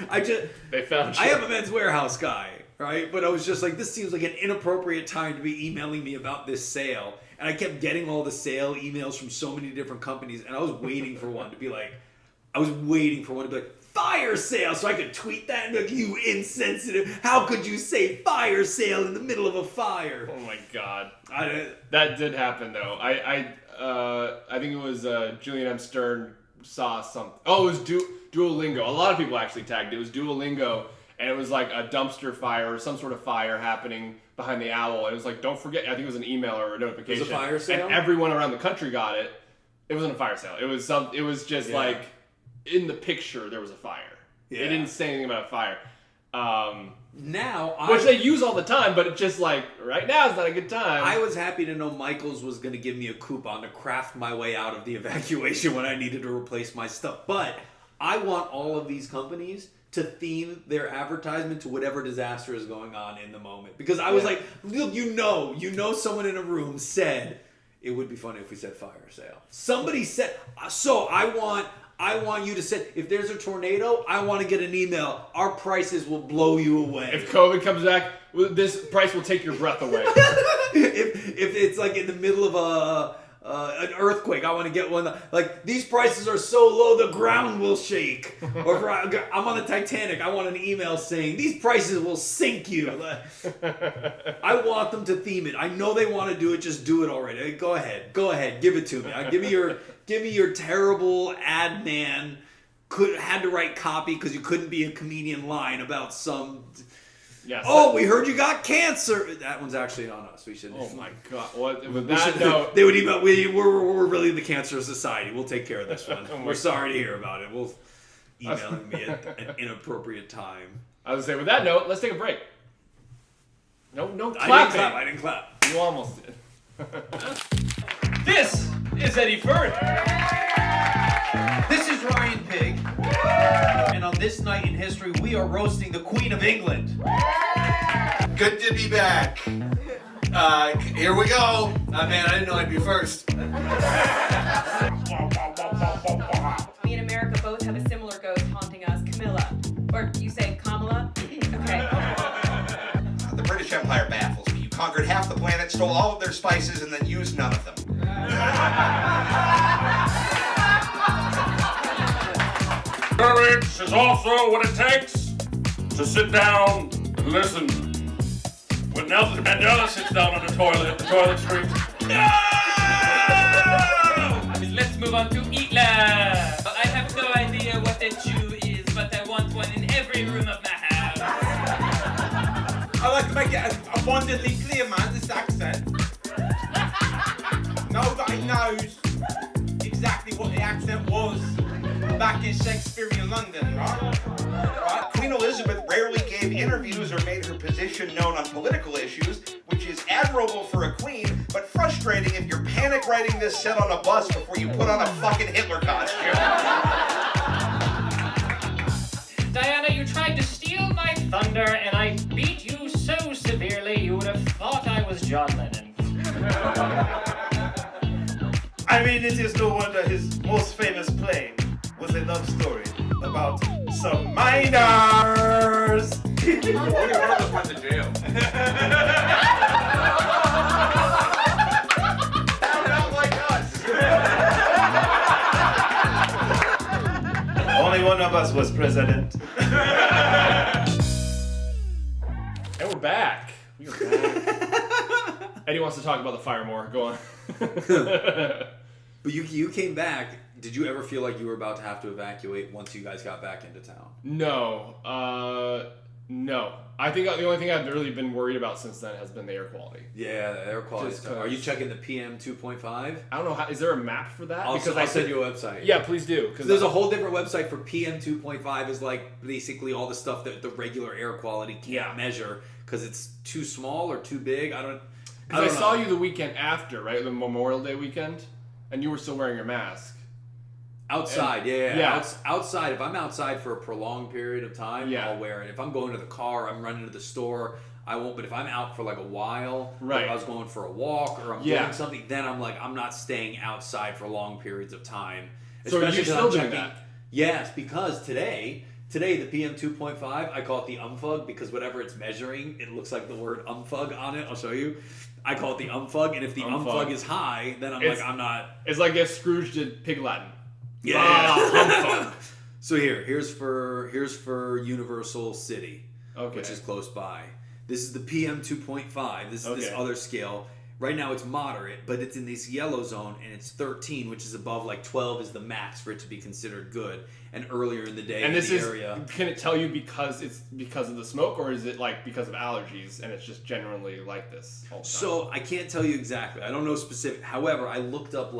Speaker 2: They found you.
Speaker 1: I am a Men's Warehouse guy. Right? But I was just like, this seems like an inappropriate time to be emailing me about this sale. And I kept getting all the sale emails from so many different companies. And I was waiting for one to be like, fire sale. So I could tweet that and be like, you insensitive. How could you say fire sale in the middle of a fire?
Speaker 2: Oh my God. That did happen though. I think it was Julian M. Stern saw something. Oh, it was Duolingo. A lot of people actually tagged it. It was Duolingo. And it was like a dumpster fire or some sort of fire happening behind the owl. And it was like, don't forget, I think it was an email or a notification.
Speaker 1: It was a fire sale?
Speaker 2: And everyone around the country got it. It wasn't a fire sale. It was just like, in the picture, there was a fire.
Speaker 1: Yeah.
Speaker 2: It didn't say anything about a fire.
Speaker 1: Now,
Speaker 2: which they use all the time, but it's just like, right now is not a good time.
Speaker 1: I was happy to know Michaels was going to give me a coupon to craft my way out of the evacuation when I needed to replace my stuff. But I want all of these companies to theme their advertisement to whatever disaster is going on in the moment. Because I was like, look, you know someone in a room said, it would be funny if we said fire sale. Somebody said, so I want you to say, if there's a tornado, I want to get an email. Our prices will blow you away.
Speaker 2: If COVID comes back, this price will take your breath away.
Speaker 1: if it's like in the middle of an earthquake, I want to get one. Like, these prices are so low, the ground will shake. Or if I'm on the Titanic, I want an email saying, these prices will sink you. I want them to theme it. I know they want to do it. Just do it already. Go ahead. Give it to me. Give me your terrible ad man had to write copy because you couldn't be a comedian line about some...
Speaker 2: Yes.
Speaker 1: Oh, we heard you got cancer. That one's actually on us. We should.
Speaker 2: Oh my God! What? With that note,
Speaker 1: they would email. We're really the Cancer Society. We'll take care of this one. We're sorry to hear about it. We'll email me at an inappropriate time.
Speaker 2: I was gonna say, with that note, let's take a break. No clapping.
Speaker 1: I didn't clap.
Speaker 2: You almost did. This is Eddie Furth.
Speaker 4: This is Ryan Pigg. And on this night in history, we are roasting the Queen of England.
Speaker 5: Good to be back. Here we go. Man, I didn't know I'd be first.
Speaker 6: Me and America both have a similar ghost haunting us, Camilla. Or you say Kamala? Okay.
Speaker 5: The British Empire baffles me. You conquered half the planet, stole all of their spices, and then used none of them.
Speaker 7: Courage is also what it takes to sit down and listen. When Nelson Mandela sits down on the toilet street. No!
Speaker 8: Let's move on to Hitler. I have no idea what a Jew is, but I want one in every room of my house.
Speaker 9: I like to make it abundantly clear, man, this accent. Nobody knows exactly what the accent was back in Shakespearean London, right?
Speaker 5: Queen Elizabeth rarely gave interviews or made her position known on political issues, which is admirable for a queen, but frustrating if you're panic writing this set on a bus before you put on a fucking Hitler costume.
Speaker 8: Diana, you tried to steal my thunder, and I beat you so severely you would have thought I was John Lennon.
Speaker 9: I mean, it is no wonder his most famous play was a love story about some miners.
Speaker 5: Only one of us went to jail. Not like us.
Speaker 9: Only one of us was president.
Speaker 2: And we're back. Eddie wants to talk about the fire more. Go on.
Speaker 1: But you came back. Did you ever feel like you were about to have to evacuate once you guys got back into town?
Speaker 2: No. No. I think the only thing I've really been worried about since then has been the air quality.
Speaker 1: Yeah, the air quality.
Speaker 2: Just
Speaker 1: Are you checking the PM 2.5?
Speaker 2: I don't know. Is there a map for that?
Speaker 1: I'll send you a website.
Speaker 2: Yeah, please do.
Speaker 1: Because there's a whole different website for PM 2.5 is like basically all the stuff that the regular air quality can't measure because it's too small or too big. I
Speaker 2: saw you the weekend after, right? The Memorial Day weekend, and you were still wearing your mask.
Speaker 1: Outside, outside. If I'm outside for a prolonged period of time, I'll wear it. If I'm going to the car, I'm running to the store, I won't. But if I'm out for like a while,
Speaker 2: right?
Speaker 1: Or I was going for a walk, or I'm doing something, then I'm like, I'm not staying outside for long periods of time.
Speaker 2: So you're still doing that?
Speaker 1: Yes, because today the PM 2.5, I call it the umfug because whatever it's measuring, it looks like the word umfug on it. I'll show you. I call it the umfug, and if the umfug is high, then I'm not.
Speaker 2: It's like if Scrooge did Pig Latin.
Speaker 1: Yeah. So here's for Universal City, which is close by. This is the PM 2.5. This is this other scale. Right now it's moderate, but it's in this yellow zone, and it's 13, which is above 12 is the max for it to be considered good. And earlier in the day,
Speaker 2: and
Speaker 1: area,
Speaker 2: can it tell you because of the smoke, or is it because of allergies, and it's just generally like this all the time?
Speaker 1: So I can't tell you exactly. I don't know specific. However, I looked up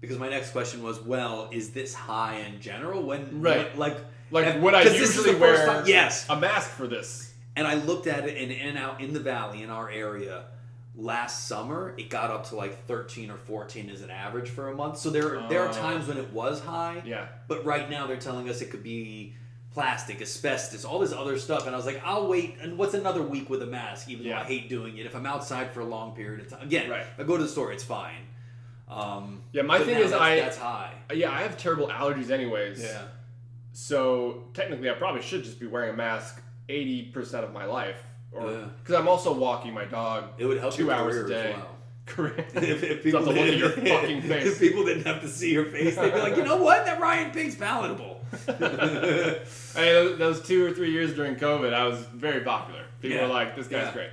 Speaker 1: because my next question was, well, is this high in general?
Speaker 2: Would I usually wear a mask for this?
Speaker 1: And I looked at it, and out in the valley in our area, last summer it got up to 13 or 14 as an average for a month. So there are times when it was high.
Speaker 2: Yeah.
Speaker 1: But right now they're telling us it could be plastic, asbestos, all this other stuff. And I was like, I'll wait. And what's another week with a mask? Even though I hate doing it. If I'm outside for a long period of time, again, if I go to the store, it's fine.
Speaker 2: My thing is
Speaker 1: that's high.
Speaker 2: Yeah, I have terrible allergies anyways.
Speaker 1: Yeah.
Speaker 2: So technically, I probably should just be wearing a mask 80% of my life, because I'm also walking my dog.
Speaker 1: It would help
Speaker 2: 2 hours a day. If people
Speaker 1: look at
Speaker 2: your fucking face.
Speaker 1: If people didn't have to see your face, they'd be like, you know what? That Ryan Pigg's palatable.
Speaker 2: Those 2 or 3 years during COVID, I was very popular. People were like, "This guy's great."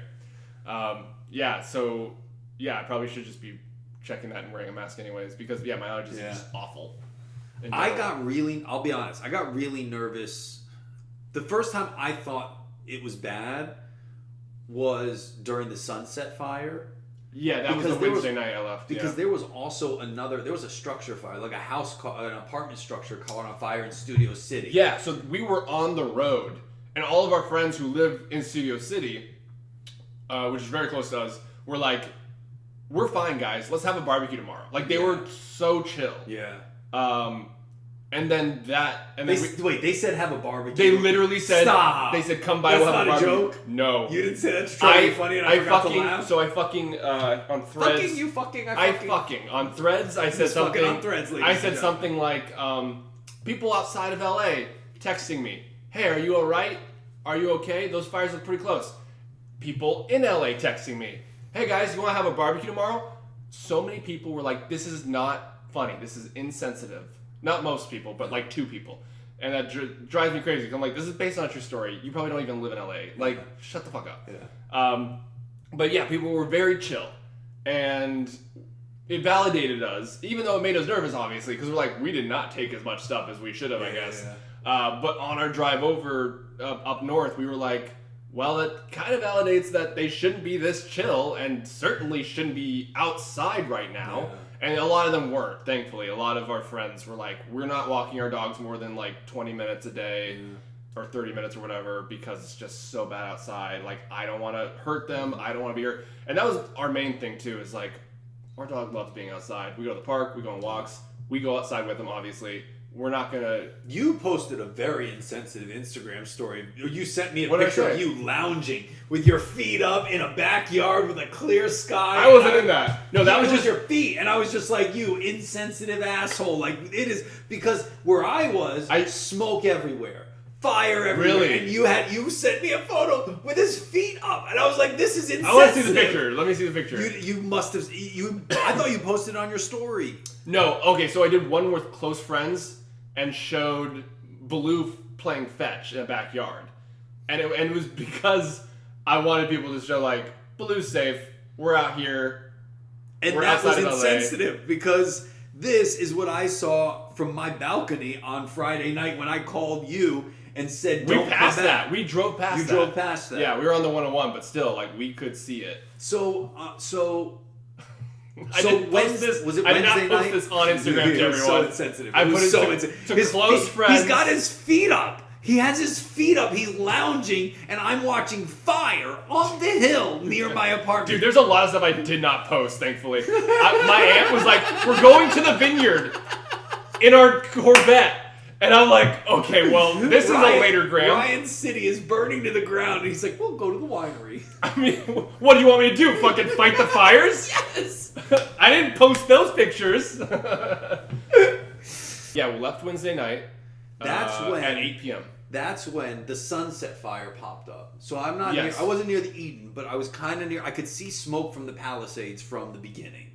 Speaker 2: So I probably should just be checking that and wearing a mask anyways, because my allergies are just awful.
Speaker 1: I'll be honest, I got really nervous. The first time I thought it was bad was during the Sunset Fire.
Speaker 2: Yeah, that was the Wednesday night I left.
Speaker 1: Because there was also there was a structure fire, like an apartment structure caught on fire in Studio City.
Speaker 2: Yeah, so we were on the road, and all of our friends who live in Studio City, which is very close to us, were like, we're fine, guys. Let's have a barbecue tomorrow. They were so chill.
Speaker 1: Yeah.
Speaker 2: And then
Speaker 1: they said have a barbecue.
Speaker 2: They literally said,
Speaker 1: stop.
Speaker 2: They said come by.
Speaker 1: That's
Speaker 2: we'll have
Speaker 1: not
Speaker 2: a barbecue.
Speaker 1: Joke.
Speaker 2: No,
Speaker 1: you didn't say that's totally funny, and I forgot to laugh.
Speaker 2: So I fucking on Threads. On Threads. I said something.
Speaker 1: On Threads,
Speaker 2: I said something like, people outside of LA texting me, "Hey, are you all right? Are you okay? Those fires look pretty close." People in LA texting me, "Hey guys, you want to have a barbecue tomorrow?" So many people were like, "This is not funny. This is insensitive." Not most people, but 2 people. And that drives me crazy. I'm like, this is based on a true story. You probably don't even live in LA. Shut the fuck up.
Speaker 1: Yeah.
Speaker 2: But yeah, people were very chill. And it validated us, even though it made us nervous, obviously, because we did not take as much stuff as we should have, I guess. Yeah. But on our drive over up north, we were like, well, it kind of validates that they shouldn't be this chill and certainly shouldn't be outside right now. Yeah. And a lot of them weren't, thankfully. A lot of our friends were like, we're not walking our dogs more than 20 minutes a day or 30 minutes or whatever because it's just so bad outside. I don't want to hurt them. I don't want to be hurt. And that was our main thing, too, is our dog loves being outside. We go to the park. We go on walks. We go outside with them, obviously. We're not going to...
Speaker 1: You posted a very insensitive Instagram story. You sent me a picture of you lounging with your feet up in a backyard with a clear sky.
Speaker 2: I wasn't in that. No, that was
Speaker 1: just your feet. And I was just like, you insensitive asshole. It is... Because where I was, smoke everywhere. Fire everywhere.
Speaker 2: Really?
Speaker 1: And you sent me a photo with his feet up. And I was like, this is insensitive.
Speaker 2: I want to see the picture. Let me see the picture.
Speaker 1: You must have... I thought you posted it on your story.
Speaker 2: No. Okay, so I did one with close friends and showed Baloo playing fetch in a backyard. And it was because I wanted people to show, Baloo's safe, we're out here,
Speaker 1: and
Speaker 2: we're
Speaker 1: that was
Speaker 2: outside of
Speaker 1: insensitive, because this is what I saw from my balcony on Friday night when I called you, and said,
Speaker 2: We
Speaker 1: "Don't
Speaker 2: passed
Speaker 1: come back."
Speaker 2: that. We drove past
Speaker 1: You
Speaker 2: that.
Speaker 1: drove past that.
Speaker 2: Yeah, we were on the 101, but still, like, we could see it.
Speaker 1: So
Speaker 2: I didn't post this.
Speaker 1: Was it
Speaker 2: I did
Speaker 1: Wednesday
Speaker 2: not post
Speaker 1: night?
Speaker 2: this on Instagram
Speaker 1: It
Speaker 2: to
Speaker 1: was
Speaker 2: everyone.
Speaker 1: so insensitive.
Speaker 2: I
Speaker 1: It
Speaker 2: put
Speaker 1: was
Speaker 2: it
Speaker 1: so
Speaker 2: to
Speaker 1: insensitive.
Speaker 2: close friends.
Speaker 1: He's got his feet up. He has his feet up. He's lounging, and I'm watching fire on the hill near my apartment.
Speaker 2: Dude, there's a lot of stuff I did not post, thankfully. My aunt was like, "We're going to the vineyard in our Corvette." And I'm like, okay, well, this is a later Graham.
Speaker 1: Ryan's city is burning to the ground, and he's like, "We'll go to the winery."
Speaker 2: I mean, what do you want me to do? Fucking fight the fires?
Speaker 1: Yes!
Speaker 2: I didn't post those pictures. Yeah, we left Wednesday night.
Speaker 1: That's when
Speaker 2: at 8 p.m.
Speaker 1: That's when the Sunset Fire popped up. So I'm not
Speaker 2: Yes.
Speaker 1: near, I wasn't near the Eden, but I was kind of near. I could see smoke from the Palisades from the beginning.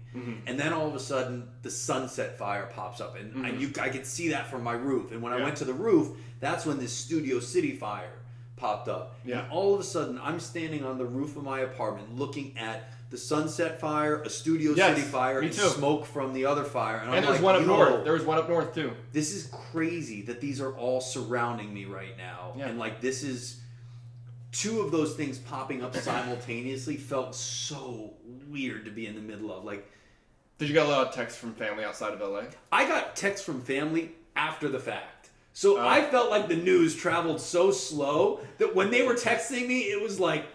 Speaker 1: And then all of a sudden, the Sunset Fire pops up, and I could see that from my roof. And when I went to the roof, that's when this Studio City fire popped up.
Speaker 2: Yeah.
Speaker 1: And all of a sudden, I'm standing on the roof of my apartment looking at the Sunset Fire, a Studio City fire,
Speaker 2: me
Speaker 1: and
Speaker 2: too.
Speaker 1: smoke from the other fire. And I'm
Speaker 2: And there's
Speaker 1: like,
Speaker 2: one up
Speaker 1: yo,
Speaker 2: north. There was one up north, too.
Speaker 1: This is crazy that these are all surrounding me right now.
Speaker 2: Yeah.
Speaker 1: And like this is two of those things popping up simultaneously felt so weird to be in the middle of. Like,
Speaker 2: Did you get a lot of texts from family outside of LA?
Speaker 1: I got texts from family after the fact. So I felt like the news traveled so slow that when they were texting me, it was like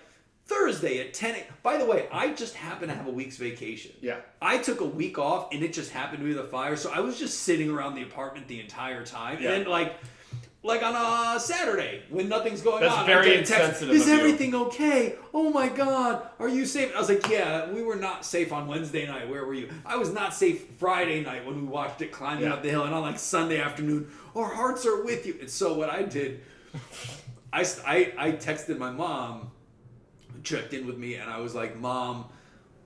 Speaker 1: Thursday at 10 a.m. By the way, I just happened to have a week's vacation.
Speaker 2: Yeah.
Speaker 1: I took a week off, and it just happened to be the fire. So I was just sitting around the apartment the entire time.
Speaker 2: Yeah.
Speaker 1: And like on a Saturday when nothing's going
Speaker 2: That's
Speaker 1: on.
Speaker 2: very
Speaker 1: I get a text,
Speaker 2: insensitive
Speaker 1: "Is
Speaker 2: of you."
Speaker 1: everything okay? Oh my God, are you safe?" I was like, "Yeah, we were not safe on Wednesday night. Where were you?" I was not safe Friday night when we watched it climbing up the hill, and on like Sunday afternoon, "Our hearts are with you." And so what I did, I texted my mom, who checked in with me, and I was like, "Mom,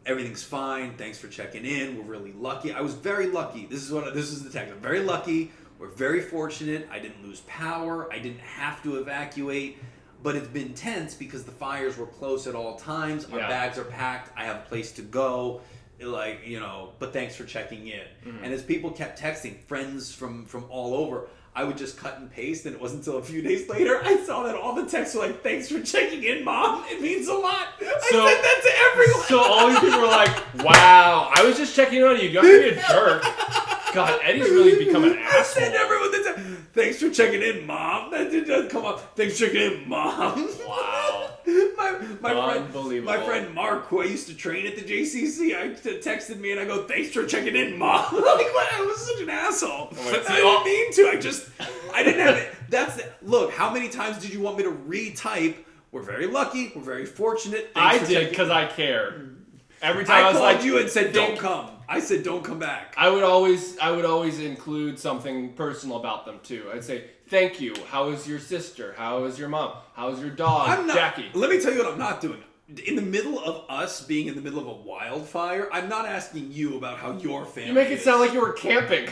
Speaker 1: everything's fine. Thanks for checking in. We're really lucky." I was very lucky. This is the text. I'm very lucky. We're very fortunate. I didn't lose power. I didn't have to evacuate. But it's been tense because the fires were close at all times. Our bags are packed. I have a place to go. But thanks for checking in. And as people kept texting, friends from all over, I would just cut and paste, and it wasn't until a few days later I saw that all the texts were like, "Thanks for checking in, Mom. It means a lot." I said that to everyone.
Speaker 2: So all these people were like, "Wow, I was just checking on you. You have to be a jerk." God, Eddie's really become an
Speaker 1: I
Speaker 2: asshole.
Speaker 1: said everyone that "Thanks for checking in, Mom." That did come up. "Thanks for checking in, Mom."
Speaker 2: Wow.
Speaker 1: My friend Mark, who I used to train at the JCC, texted me and I go, "Thanks for checking in, Mom." Like, what? I was such an asshole. I didn't mean to. I didn't have it. Look, how many times did you want me to retype? "We're very lucky. We're very fortunate."
Speaker 2: I did because I care. Every time I was
Speaker 1: called
Speaker 2: like,
Speaker 1: you and said, "Don't come." I said, "Don't come back."
Speaker 2: I would always include something personal about them too. I'd say, "Thank you. How is your sister? How is your mom? How is your dog, Jackie?"
Speaker 1: Let me tell you what I'm not doing. In the middle of us being in the middle of a wildfire, I'm not asking you about how your family
Speaker 2: You make it
Speaker 1: is.
Speaker 2: sound like you were camping.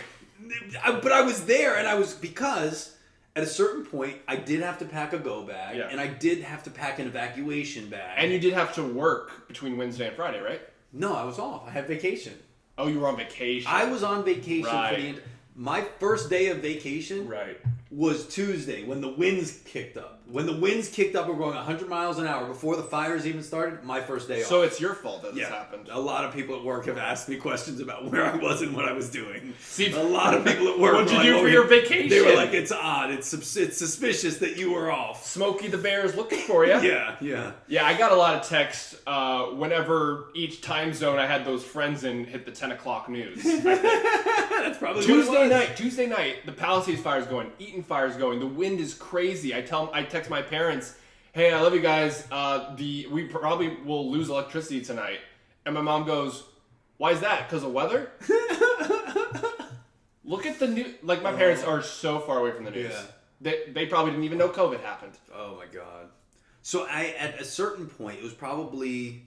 Speaker 1: But I was there, and because at a certain point, I did have to pack a go bag, and I did have to pack an evacuation bag.
Speaker 2: And you did have to work between Wednesday and Friday, right?
Speaker 1: No, I was off. I had vacation.
Speaker 2: Oh, you were on vacation.
Speaker 1: I was on vacation
Speaker 2: Right.
Speaker 1: my first day of vacation
Speaker 2: Right.
Speaker 1: was Tuesday when the winds kicked up. When the winds kicked up, we were going 100 miles an hour before the fires even started. My first day off.
Speaker 2: So it's your fault that this happened.
Speaker 1: A lot of people at work have asked me questions about where I was and what I was doing.
Speaker 2: See,
Speaker 1: a lot of people at work.
Speaker 2: What'd you
Speaker 1: were
Speaker 2: do
Speaker 1: like,
Speaker 2: for your vacation?
Speaker 1: They were like, "It's odd. It's suspicious that you were off."
Speaker 2: Smokey the Bear is looking for you.
Speaker 1: Yeah.
Speaker 2: Yeah, I got a lot of texts whenever each time zone I had those friends in hit the 10 o'clock news.
Speaker 1: That's probably
Speaker 2: Tuesday night, the Palisades fire's going, Eaton fire's going, the wind is crazy. I text my parents, "Hey, I love you guys. We probably will lose electricity tonight." And my mom goes, "Why is that? Because of weather?" Look at the news. Like, my parents are so far away from the news.
Speaker 1: Yeah.
Speaker 2: They probably didn't even know COVID happened.
Speaker 1: Oh my God. So at a certain point, it was probably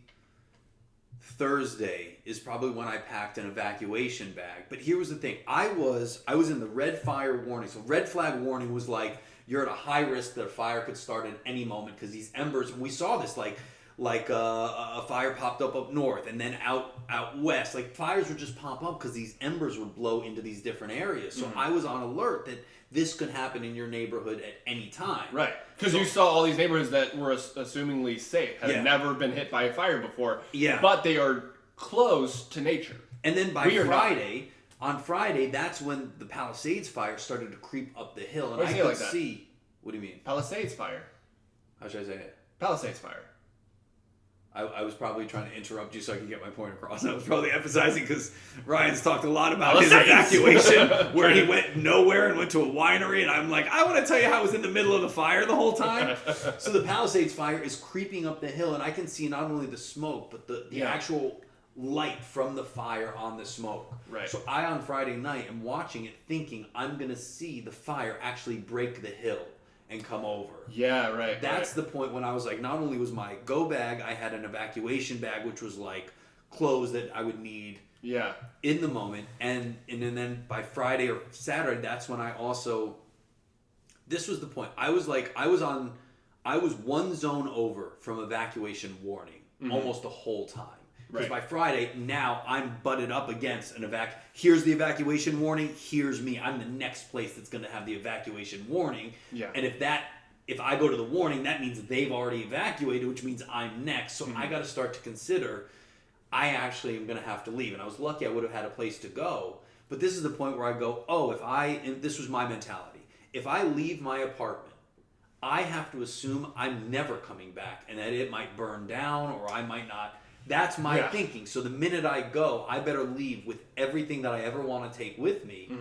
Speaker 1: Thursday is probably when I packed an evacuation bag. But here was the thing. I was in the red fire warning. So red flag warning was like, you're at a high risk that a fire could start at any moment because these embers, and we saw this, like like a fire popped up north, and then out west. Like fires would just pop up because these embers would blow into these different areas. So I was on alert that this could happen in your neighborhood at any time.
Speaker 2: Right. Because you saw all these neighborhoods that were assumingly safe, had
Speaker 1: Yeah.
Speaker 2: never been hit by a fire before.
Speaker 1: Yeah.
Speaker 2: But they are close to nature.
Speaker 1: And then by
Speaker 2: We are
Speaker 1: Friday, on Friday, that's when the Palisades fire started to creep up the hill, and
Speaker 2: Why do
Speaker 1: I
Speaker 2: you say it
Speaker 1: could
Speaker 2: like that?
Speaker 1: see. What do you mean?
Speaker 2: Palisades fire.
Speaker 1: How should I say it?
Speaker 2: Palisades fire.
Speaker 1: I was probably trying to interrupt you so I could get my point across. I was probably emphasizing because Ryan's talked a lot about his
Speaker 2: Palisades!
Speaker 1: evacuation where he went nowhere and went to a winery, and I'm like, I want to tell you how I was in the middle of the fire the whole time. So the Palisades fire is creeping up the hill, and I can see not only the smoke, but the actual light from the fire on the smoke.
Speaker 2: Right.
Speaker 1: So I, on Friday night, am watching it thinking I'm going to see the fire actually break the hill and come over.
Speaker 2: Yeah, right.
Speaker 1: That's the point when I was like, not only was my go bag, I had an evacuation bag, which was like clothes that I would need in the moment. And then by Friday or Saturday, that's when I also, this was the point. I was one zone over from evacuation warning almost the whole time. Because by Friday, now I'm butted up against an here's the evacuation warning, here's me. I'm the next place that's going to have the evacuation warning.
Speaker 2: Yeah.
Speaker 1: And if I go to the warning, that means they've already evacuated, which means I'm next. So I got to start to consider, I actually am going to have to leave. And I was lucky I would have had a place to go. But this is the point where I go, and this was my mentality. If I leave my apartment, I have to assume I'm never coming back and that it might burn down or I might not. That's my thinking. So the minute I go, I better leave with everything that I ever want to take with me,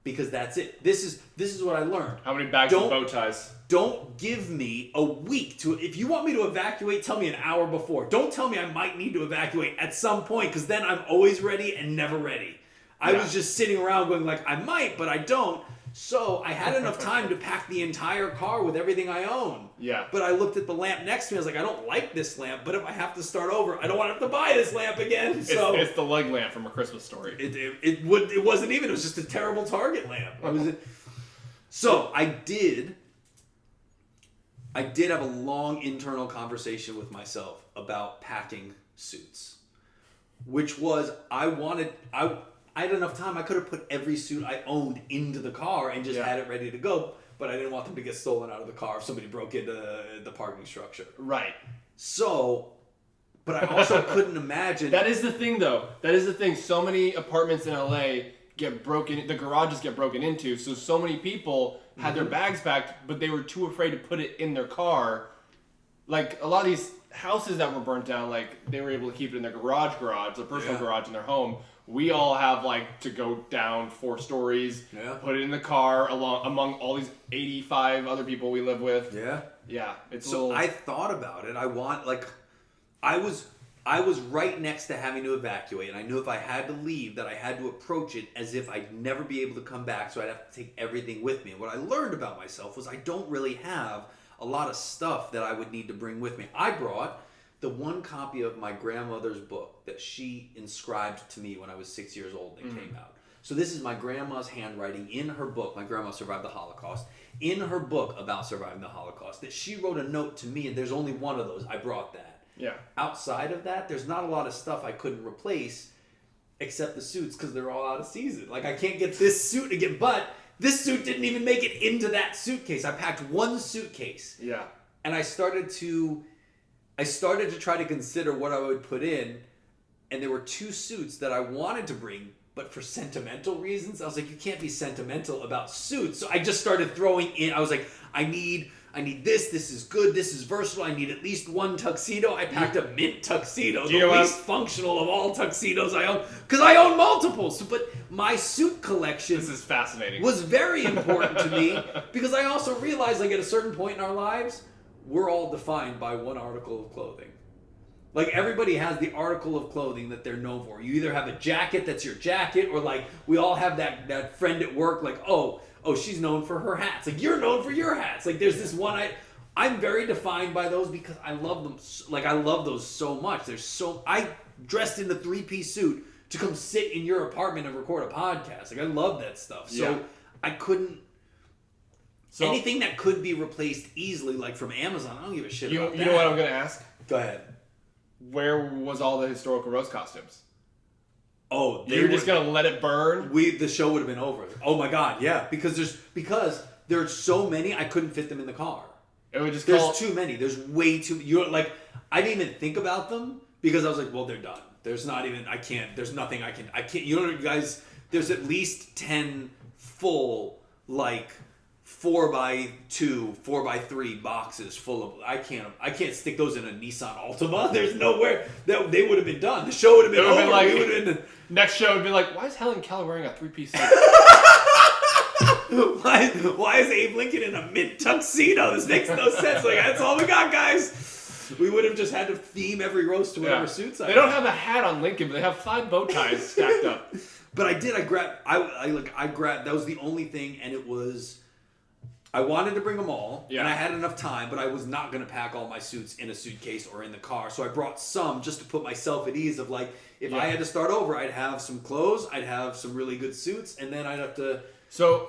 Speaker 1: because that's it. This is what I learned.
Speaker 2: How many bags of bow ties?
Speaker 1: Don't give me a week to. If you want me to evacuate, tell me an hour before. Don't tell me I might need to evacuate at some point, because then I'm always ready and never ready. I was just sitting around going like, I might, but I don't. So I had enough time to pack the entire car with everything I own. Yeah. But I looked at the lamp next to me. I was like, I don't like this lamp, but if I have to start over, I don't want to have to buy this lamp again. So
Speaker 2: it's the leg lamp from A Christmas Story.
Speaker 1: It wasn't even. It was just a terrible Target lamp. So I did have a long internal conversation with myself about packing suits, which was I had enough time. I could have put every suit I owned into the car and just had it ready to go, but I didn't want them to get stolen out of the car if somebody broke into the parking structure.
Speaker 2: Right.
Speaker 1: So, but I also couldn't imagine.
Speaker 2: That is the thing, though. That is the thing. So many apartments in LA get broken. The garages get broken into. So many people had their bags packed, but they were too afraid to put it in their car. Like a lot of these houses that were burnt down, like they were able to keep it in their garage, their personal garage in their home. We all have like to go down 4 stories, put it in the car among all these 85 other people we live with. Yeah. It's
Speaker 1: so I thought about it. I was right next to having to evacuate, and I knew if I had to leave that I had to approach it as if I'd never be able to come back, so I'd have to take everything with me. And what I learned about myself was I don't really have a lot of stuff that I would need to bring with me. I brought the one copy of my grandmother's book that she inscribed to me when I was 6 years old and it came out. So this is my grandma's handwriting in her book. My grandma survived the Holocaust. In her book about surviving the Holocaust, that she wrote a note to me, and there's only one of those. I brought that.
Speaker 2: Yeah.
Speaker 1: Outside of that, there's not a lot of stuff I couldn't replace except the suits because they're all out of season. Like I can't get this suit again, but this suit didn't even make it into that suitcase. I packed one suitcase.
Speaker 2: Yeah.
Speaker 1: And I started to try to consider what I would put in, and there were 2 suits that I wanted to bring, but for sentimental reasons, I was like, you can't be sentimental about suits. So I just started throwing in, I was like, I need this is good, this is versatile, I need at least one tuxedo. I packed a mint tuxedo, the least functional of all tuxedos I own, because I own multiples. But my suit collection
Speaker 2: this is fascinating.
Speaker 1: Was very important to me, because I also realized like at a certain point in our lives, we're all defined by one article of clothing. Like everybody has the article of clothing that they're known for. You either have a jacket that's your jacket, or like we all have that friend at work, like, oh, she's known for her hats. Like you're known for your hats. Like there's this one I'm very defined by those because I love them. Like I love those so much. I dressed in the 3-piece suit to come sit in your apartment and record a podcast. Like I love that stuff. So I couldn't. So anything that could be replaced easily, like from Amazon, I don't give a shit about that.
Speaker 2: You know what I'm going to ask?
Speaker 1: Go ahead.
Speaker 2: where was all the historical roast costumes?
Speaker 1: Oh,
Speaker 2: You're just gonna let it burn?
Speaker 1: The show would have been over. Oh my god, yeah, because there's so many, I couldn't fit them in the car.
Speaker 2: It would just
Speaker 1: There's too many. There's way too. You're like, I didn't even think about them because I was like, well, they're done. There's not even. I can't. There's nothing I can't. You know, guys. There's at least 10 full 4x2, 4x3 boxes full of. I can't stick those in a Nissan Altima. There's nowhere that they would have been done. The show would have been over.
Speaker 2: Been
Speaker 1: we would have been.
Speaker 2: Next show would be like, why is Helen Keller wearing a 3-piece suit?
Speaker 1: Why is Abe Lincoln in a mint tuxedo? This makes no sense. Like, that's all we got, guys. We would have just had to theme every roast to whatever suits I
Speaker 2: They don't have a hat on Lincoln, but they have 5 bow ties stacked up.
Speaker 1: But I grabbed. That was the only thing, and it was. I wanted to bring them all, and I had enough time, but I was not going to pack all my suits in a suitcase or in the car. So I brought some just to put myself at ease of if I had to start over, I'd have some clothes, I'd have some really good suits, and then I'd have to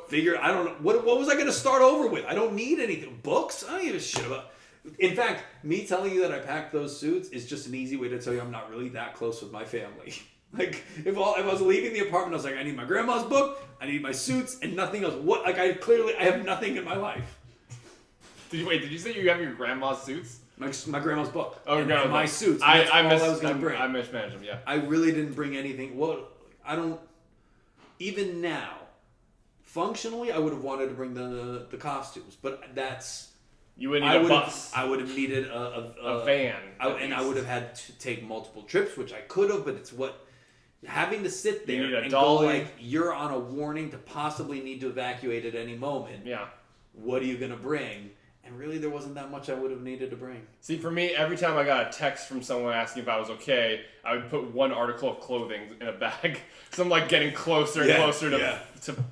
Speaker 1: figure, I don't know, what was I going to start over with? I don't need anything. Books? I don't give a shit about. In fact, me telling you that I packed those suits is just an easy way to tell you I'm not really that close with my family. Like, if I was leaving the apartment, I was like, I need my grandma's book, I need my suits, and nothing else. I have nothing in my life.
Speaker 2: Did you say you have your grandma's suits?
Speaker 1: My grandma's book.
Speaker 2: Oh,
Speaker 1: and my suits.
Speaker 2: I
Speaker 1: was going to bring.
Speaker 2: I mismanaged them, yeah.
Speaker 1: I really didn't bring anything. Well, I don't, even now, functionally, I would have wanted to bring the costumes, but that's...
Speaker 2: You would need a bus.
Speaker 1: I would have needed a
Speaker 2: van.
Speaker 1: And I would have had to take multiple trips, which I could have, but it's having to sit there and
Speaker 2: dolly.
Speaker 1: Go like, you're on a warning to possibly need to evacuate at any moment.
Speaker 2: Yeah.
Speaker 1: What are you going to bring? And really, there wasn't that much I would have needed to bring.
Speaker 2: See, for me, every time I got a text from someone asking if I was okay, I would put one article of clothing in a bag. So I'm like getting closer and closer to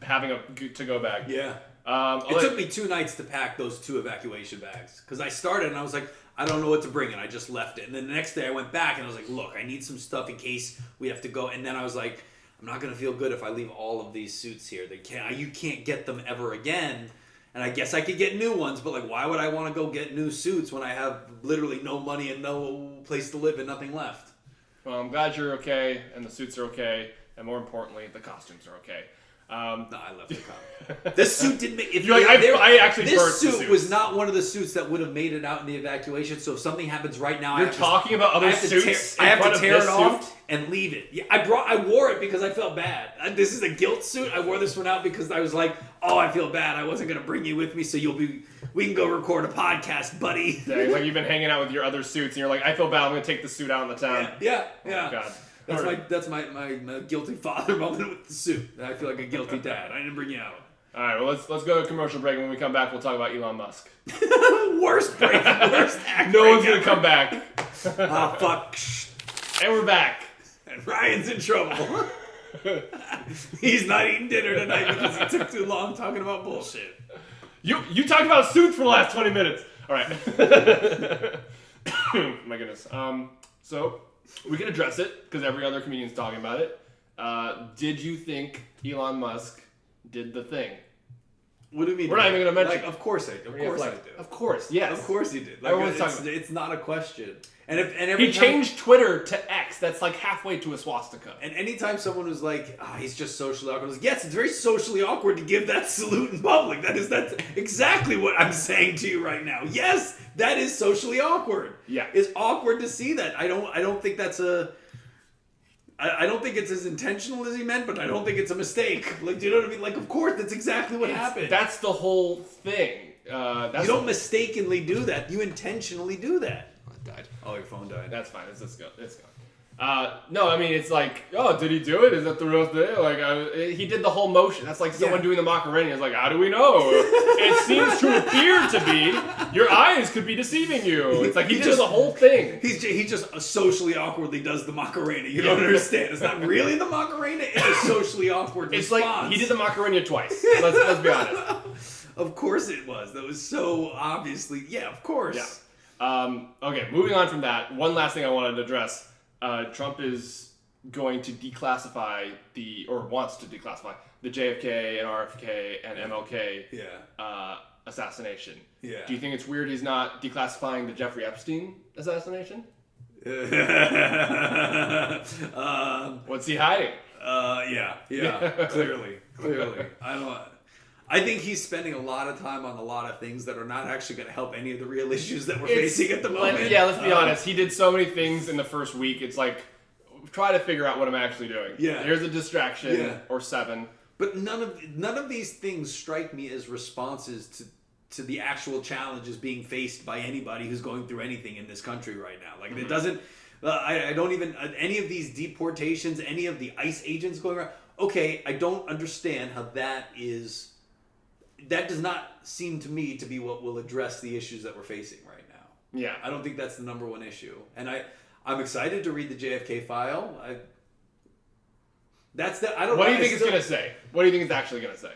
Speaker 2: having a to-go bag.
Speaker 1: Yeah. It took me 2 nights to pack those 2 evacuation bags. Because I started and I was like, I don't know what to bring, and I just left it. And then the next day I went back and I was like, look, I need some stuff in case we have to go. And then I was like, I'm not going to feel good if I leave all of these suits here. You can't get them ever again. And I guess I could get new ones, but like, why would I want to go get new suits when I have literally no money and no place to live and nothing left?
Speaker 2: Well, I'm glad you're okay, and the suits are okay, and more importantly, the costumes are okay.
Speaker 1: No, I left the costume. This suit didn't make. If
Speaker 2: I actually
Speaker 1: this suit was not one of the suits that would have made it out in the evacuation. So if something happens right now,
Speaker 2: you're talking about other suits.
Speaker 1: I have to tear it off and leave it. Yeah, I wore it because I felt bad. This is a guilt suit. I wore this one out because I was like, oh, I feel bad. I wasn't gonna bring you with me, so we can go record a podcast, buddy.
Speaker 2: Yeah, like you've been hanging out with your other suits, and you're like, I feel bad. I'm gonna take the suit out in the town.
Speaker 1: Yeah.
Speaker 2: Oh, God.
Speaker 1: That's my guilty father moment with the suit. I feel like a guilty dad. I didn't bring you out.
Speaker 2: All right, well let's go to a commercial break. When we come back, we'll talk about Elon Musk.
Speaker 1: Worst break. Worst act.
Speaker 2: No one's gonna come back.
Speaker 1: Oh fuck.
Speaker 2: And we're back.
Speaker 1: And Ryan's in trouble. He's not eating dinner tonight because he took too long talking about bullshit.
Speaker 2: You talked about suits for the last 20 minutes. All right. My goodness. So we can address it because every other comedian's talking about it. Did you think Elon Musk did the thing?
Speaker 1: What do you mean?
Speaker 2: We're not even going to mention.
Speaker 1: Of course I did.
Speaker 2: Of course, yes.
Speaker 1: Of course he did. It's not a question. And
Speaker 2: he changed Twitter to X. That's like halfway to a swastika.
Speaker 1: And anytime someone was like, he's just socially awkward, I was like, yes, it's very socially awkward to give that salute in public. That's exactly what I'm saying to you right now. Yes, that is socially awkward.
Speaker 2: Yeah.
Speaker 1: It's awkward to see that. I don't think that's I don't think it's as intentional as he meant, but I don't think it's a mistake. Like, do you know what I mean? Like, of course, that's exactly what happened.
Speaker 2: That's the whole thing.
Speaker 1: You don't mistakenly do that. You intentionally do that.
Speaker 2: Died.
Speaker 1: Oh, your phone died.
Speaker 2: That's fine. It's gone. No, I mean, it's like, oh, did he do it? Is that the real thing? Like, he did the whole motion. That's like someone doing the Macarena. It's like, how do we know? It seems to appear to be. Your eyes could be deceiving you. It's like he did the whole thing.
Speaker 1: He just socially awkwardly does the Macarena. You don't understand. It's not really the Macarena. It's a socially awkward response.
Speaker 2: It's like he did the Macarena twice. Let's be honest.
Speaker 1: Of course it was. That was so obviously. Yeah, of course.
Speaker 2: Yeah. Okay, moving on from that, one last thing I wanted to address. Trump is going to declassify wants to declassify the JFK and RFK and MLK assassination.
Speaker 1: Yeah.
Speaker 2: Do you think it's weird he's not declassifying the Jeffrey Epstein assassination? What's he hiding?
Speaker 1: Yeah, clearly. I think he's spending a lot of time on a lot of things that are not actually going to help any of the real issues that we're facing at the moment.
Speaker 2: Let's be honest. He did so many things in the first week. It's like, try to figure out what I'm actually doing.
Speaker 1: Yeah.
Speaker 2: Here's a distraction or 7.
Speaker 1: But none of these things strike me as responses to the actual challenges being faced by anybody who's going through anything in this country right now. Like it doesn't. I don't even any of these deportations, any of the ICE agents going around. Okay, I don't understand how that is. That does not seem to me to be what will address the issues that we're facing right now.
Speaker 2: Yeah.
Speaker 1: I don't think that's the number one issue. And I'm excited to read the JFK file.
Speaker 2: What do you think it's going to say? What do you think it's actually going to say?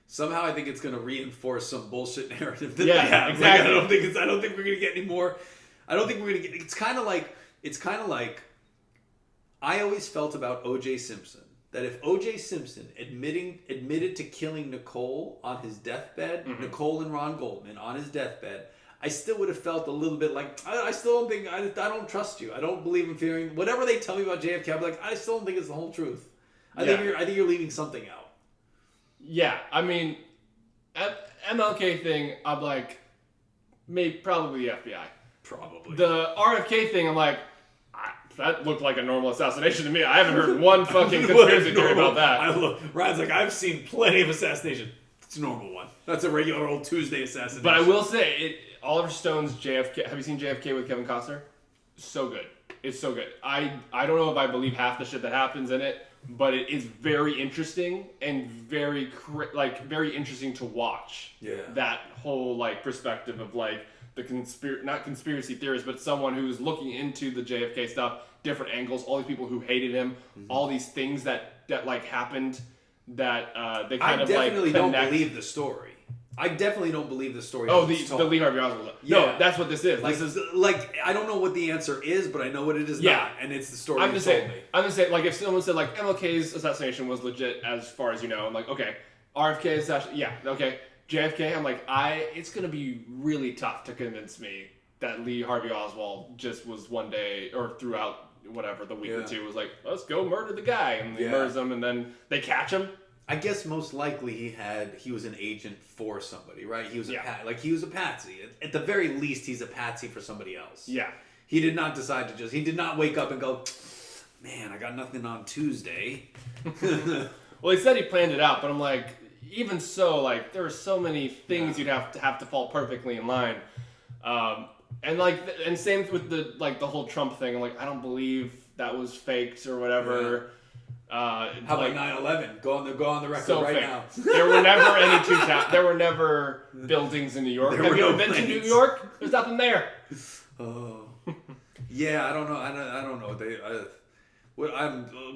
Speaker 1: Somehow I think it's going to reinforce some bullshit narrative that
Speaker 2: Yeah,
Speaker 1: they have.
Speaker 2: exactly.
Speaker 1: Like, I don't think we're going to get any more. I don't think we're going to get. It's kind of like I always felt about O.J. Simpson. That if O.J. Simpson admitted to killing Nicole on his deathbed, Nicole and Ron Goldman on his deathbed, I still would have felt a little bit like, I still don't think, I don't trust you. I don't believe in fearing. Whatever they tell me about JFK, I'm like, I still don't think it's the whole truth. I think you're leaving something out.
Speaker 2: Yeah, I mean, MLK thing, I'm like, probably the FBI.
Speaker 1: Probably.
Speaker 2: The RFK thing, I'm like, that looked like a normal assassination to me. I haven't heard one fucking conspiracy theory about that.
Speaker 1: Ryan's like, I've seen plenty of assassination. It's a normal one. That's a regular old Tuesday assassination.
Speaker 2: But I will say, Oliver Stone's JFK. Have you seen JFK with Kevin Costner? So good. It's so good. I don't know if I believe half the shit that happens in it, but it is very interesting and very interesting to watch.
Speaker 1: Yeah.
Speaker 2: That whole perspective of the not conspiracy theorists, but someone who's looking into the JFK stuff, different angles, all these people who hated him, all these things that happened that they kind of
Speaker 1: definitely don't
Speaker 2: connect.
Speaker 1: believe the story. I definitely don't believe the story.
Speaker 2: Oh, the Lee Harvey Oswald.
Speaker 1: Yeah.
Speaker 2: No, that's what this is.
Speaker 1: This is I don't know what the answer is, but I know what it is not, and it's the story you told me.
Speaker 2: I'm gonna say if someone said MLK's assassination was legit as far as you know, I'm like, okay, RFK assassination, yeah, okay. JFK, I'm like, it's gonna be really tough to convince me that Lee Harvey Oswald just was one day or throughout whatever the week or two was like, let's go murder the guy, and they murders him, and then they catch him.
Speaker 1: I guess most likely he was an agent for somebody, right? He was he was a patsy. At the very least, he's a patsy for somebody else.
Speaker 2: Yeah.
Speaker 1: He did not decide to he did not wake up and go, man, I got nothing on Tuesday.
Speaker 2: Well, he said he planned it out, but I'm like, even so, there are so many things you'd have to fall perfectly in line. And same with the whole Trump thing. I'm like, I don't believe that was faked or whatever.
Speaker 1: Yeah. How about 9/11? Go on the record right now.
Speaker 2: There were never any there were never buildings in New York. Have you ever been to New York? There's nothing there.
Speaker 1: Oh, yeah. I don't know.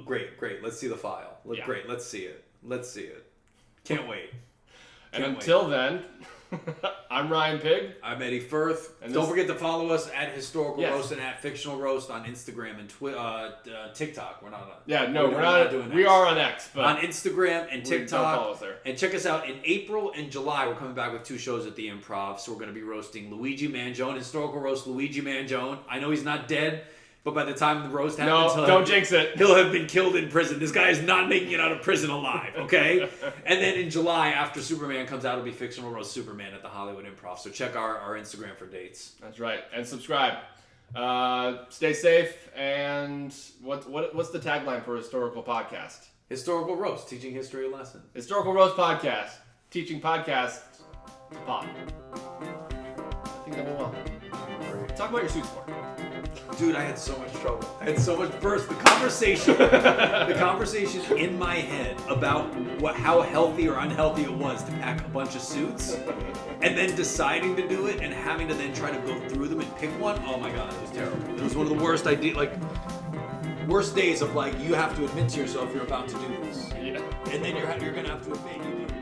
Speaker 1: Great. Let's see the file. Great. Let's see it. Can't wait.
Speaker 2: Until then, I'm Ryan Pigg.
Speaker 1: I'm Eddie Furth. And don't forget to follow us at Historical Roast and at Fictional Roast on Instagram and TikTok. We're not on.
Speaker 2: Yeah, no, we're not doing X. We are on X, but
Speaker 1: on Instagram and TikTok.
Speaker 2: Don't follow us there.
Speaker 1: And check us out in April and July. We're coming back with 2 shows at the Improv. So we're going to be roasting Luigi Mangione, Historical Roast Luigi Mangione. I know he's not dead. But by the time the roast happens,
Speaker 2: don't jinx it.
Speaker 1: He'll have been killed in prison. This guy is not making it out of prison alive, okay? And then in July, after Superman comes out, it'll be Fictional Roast Superman at the Hollywood Improv. So check our Instagram for dates.
Speaker 2: That's right. And subscribe. Stay safe. And what's the tagline for Historical Podcast?
Speaker 1: Historical Roast, teaching history a lesson.
Speaker 2: Historical Roast Podcast, teaching podcasts pod. I think that went well. Talk about your suit sport.
Speaker 1: Dude, I had so much trouble. First, the conversation in my head about how healthy or unhealthy it was to pack a bunch of suits, and then deciding to do it and having to then try to go through them and pick one. Oh my god, it was terrible. It was one of the worst worst days of you have to admit to yourself you're about to do this, and then you're gonna have to admit you do.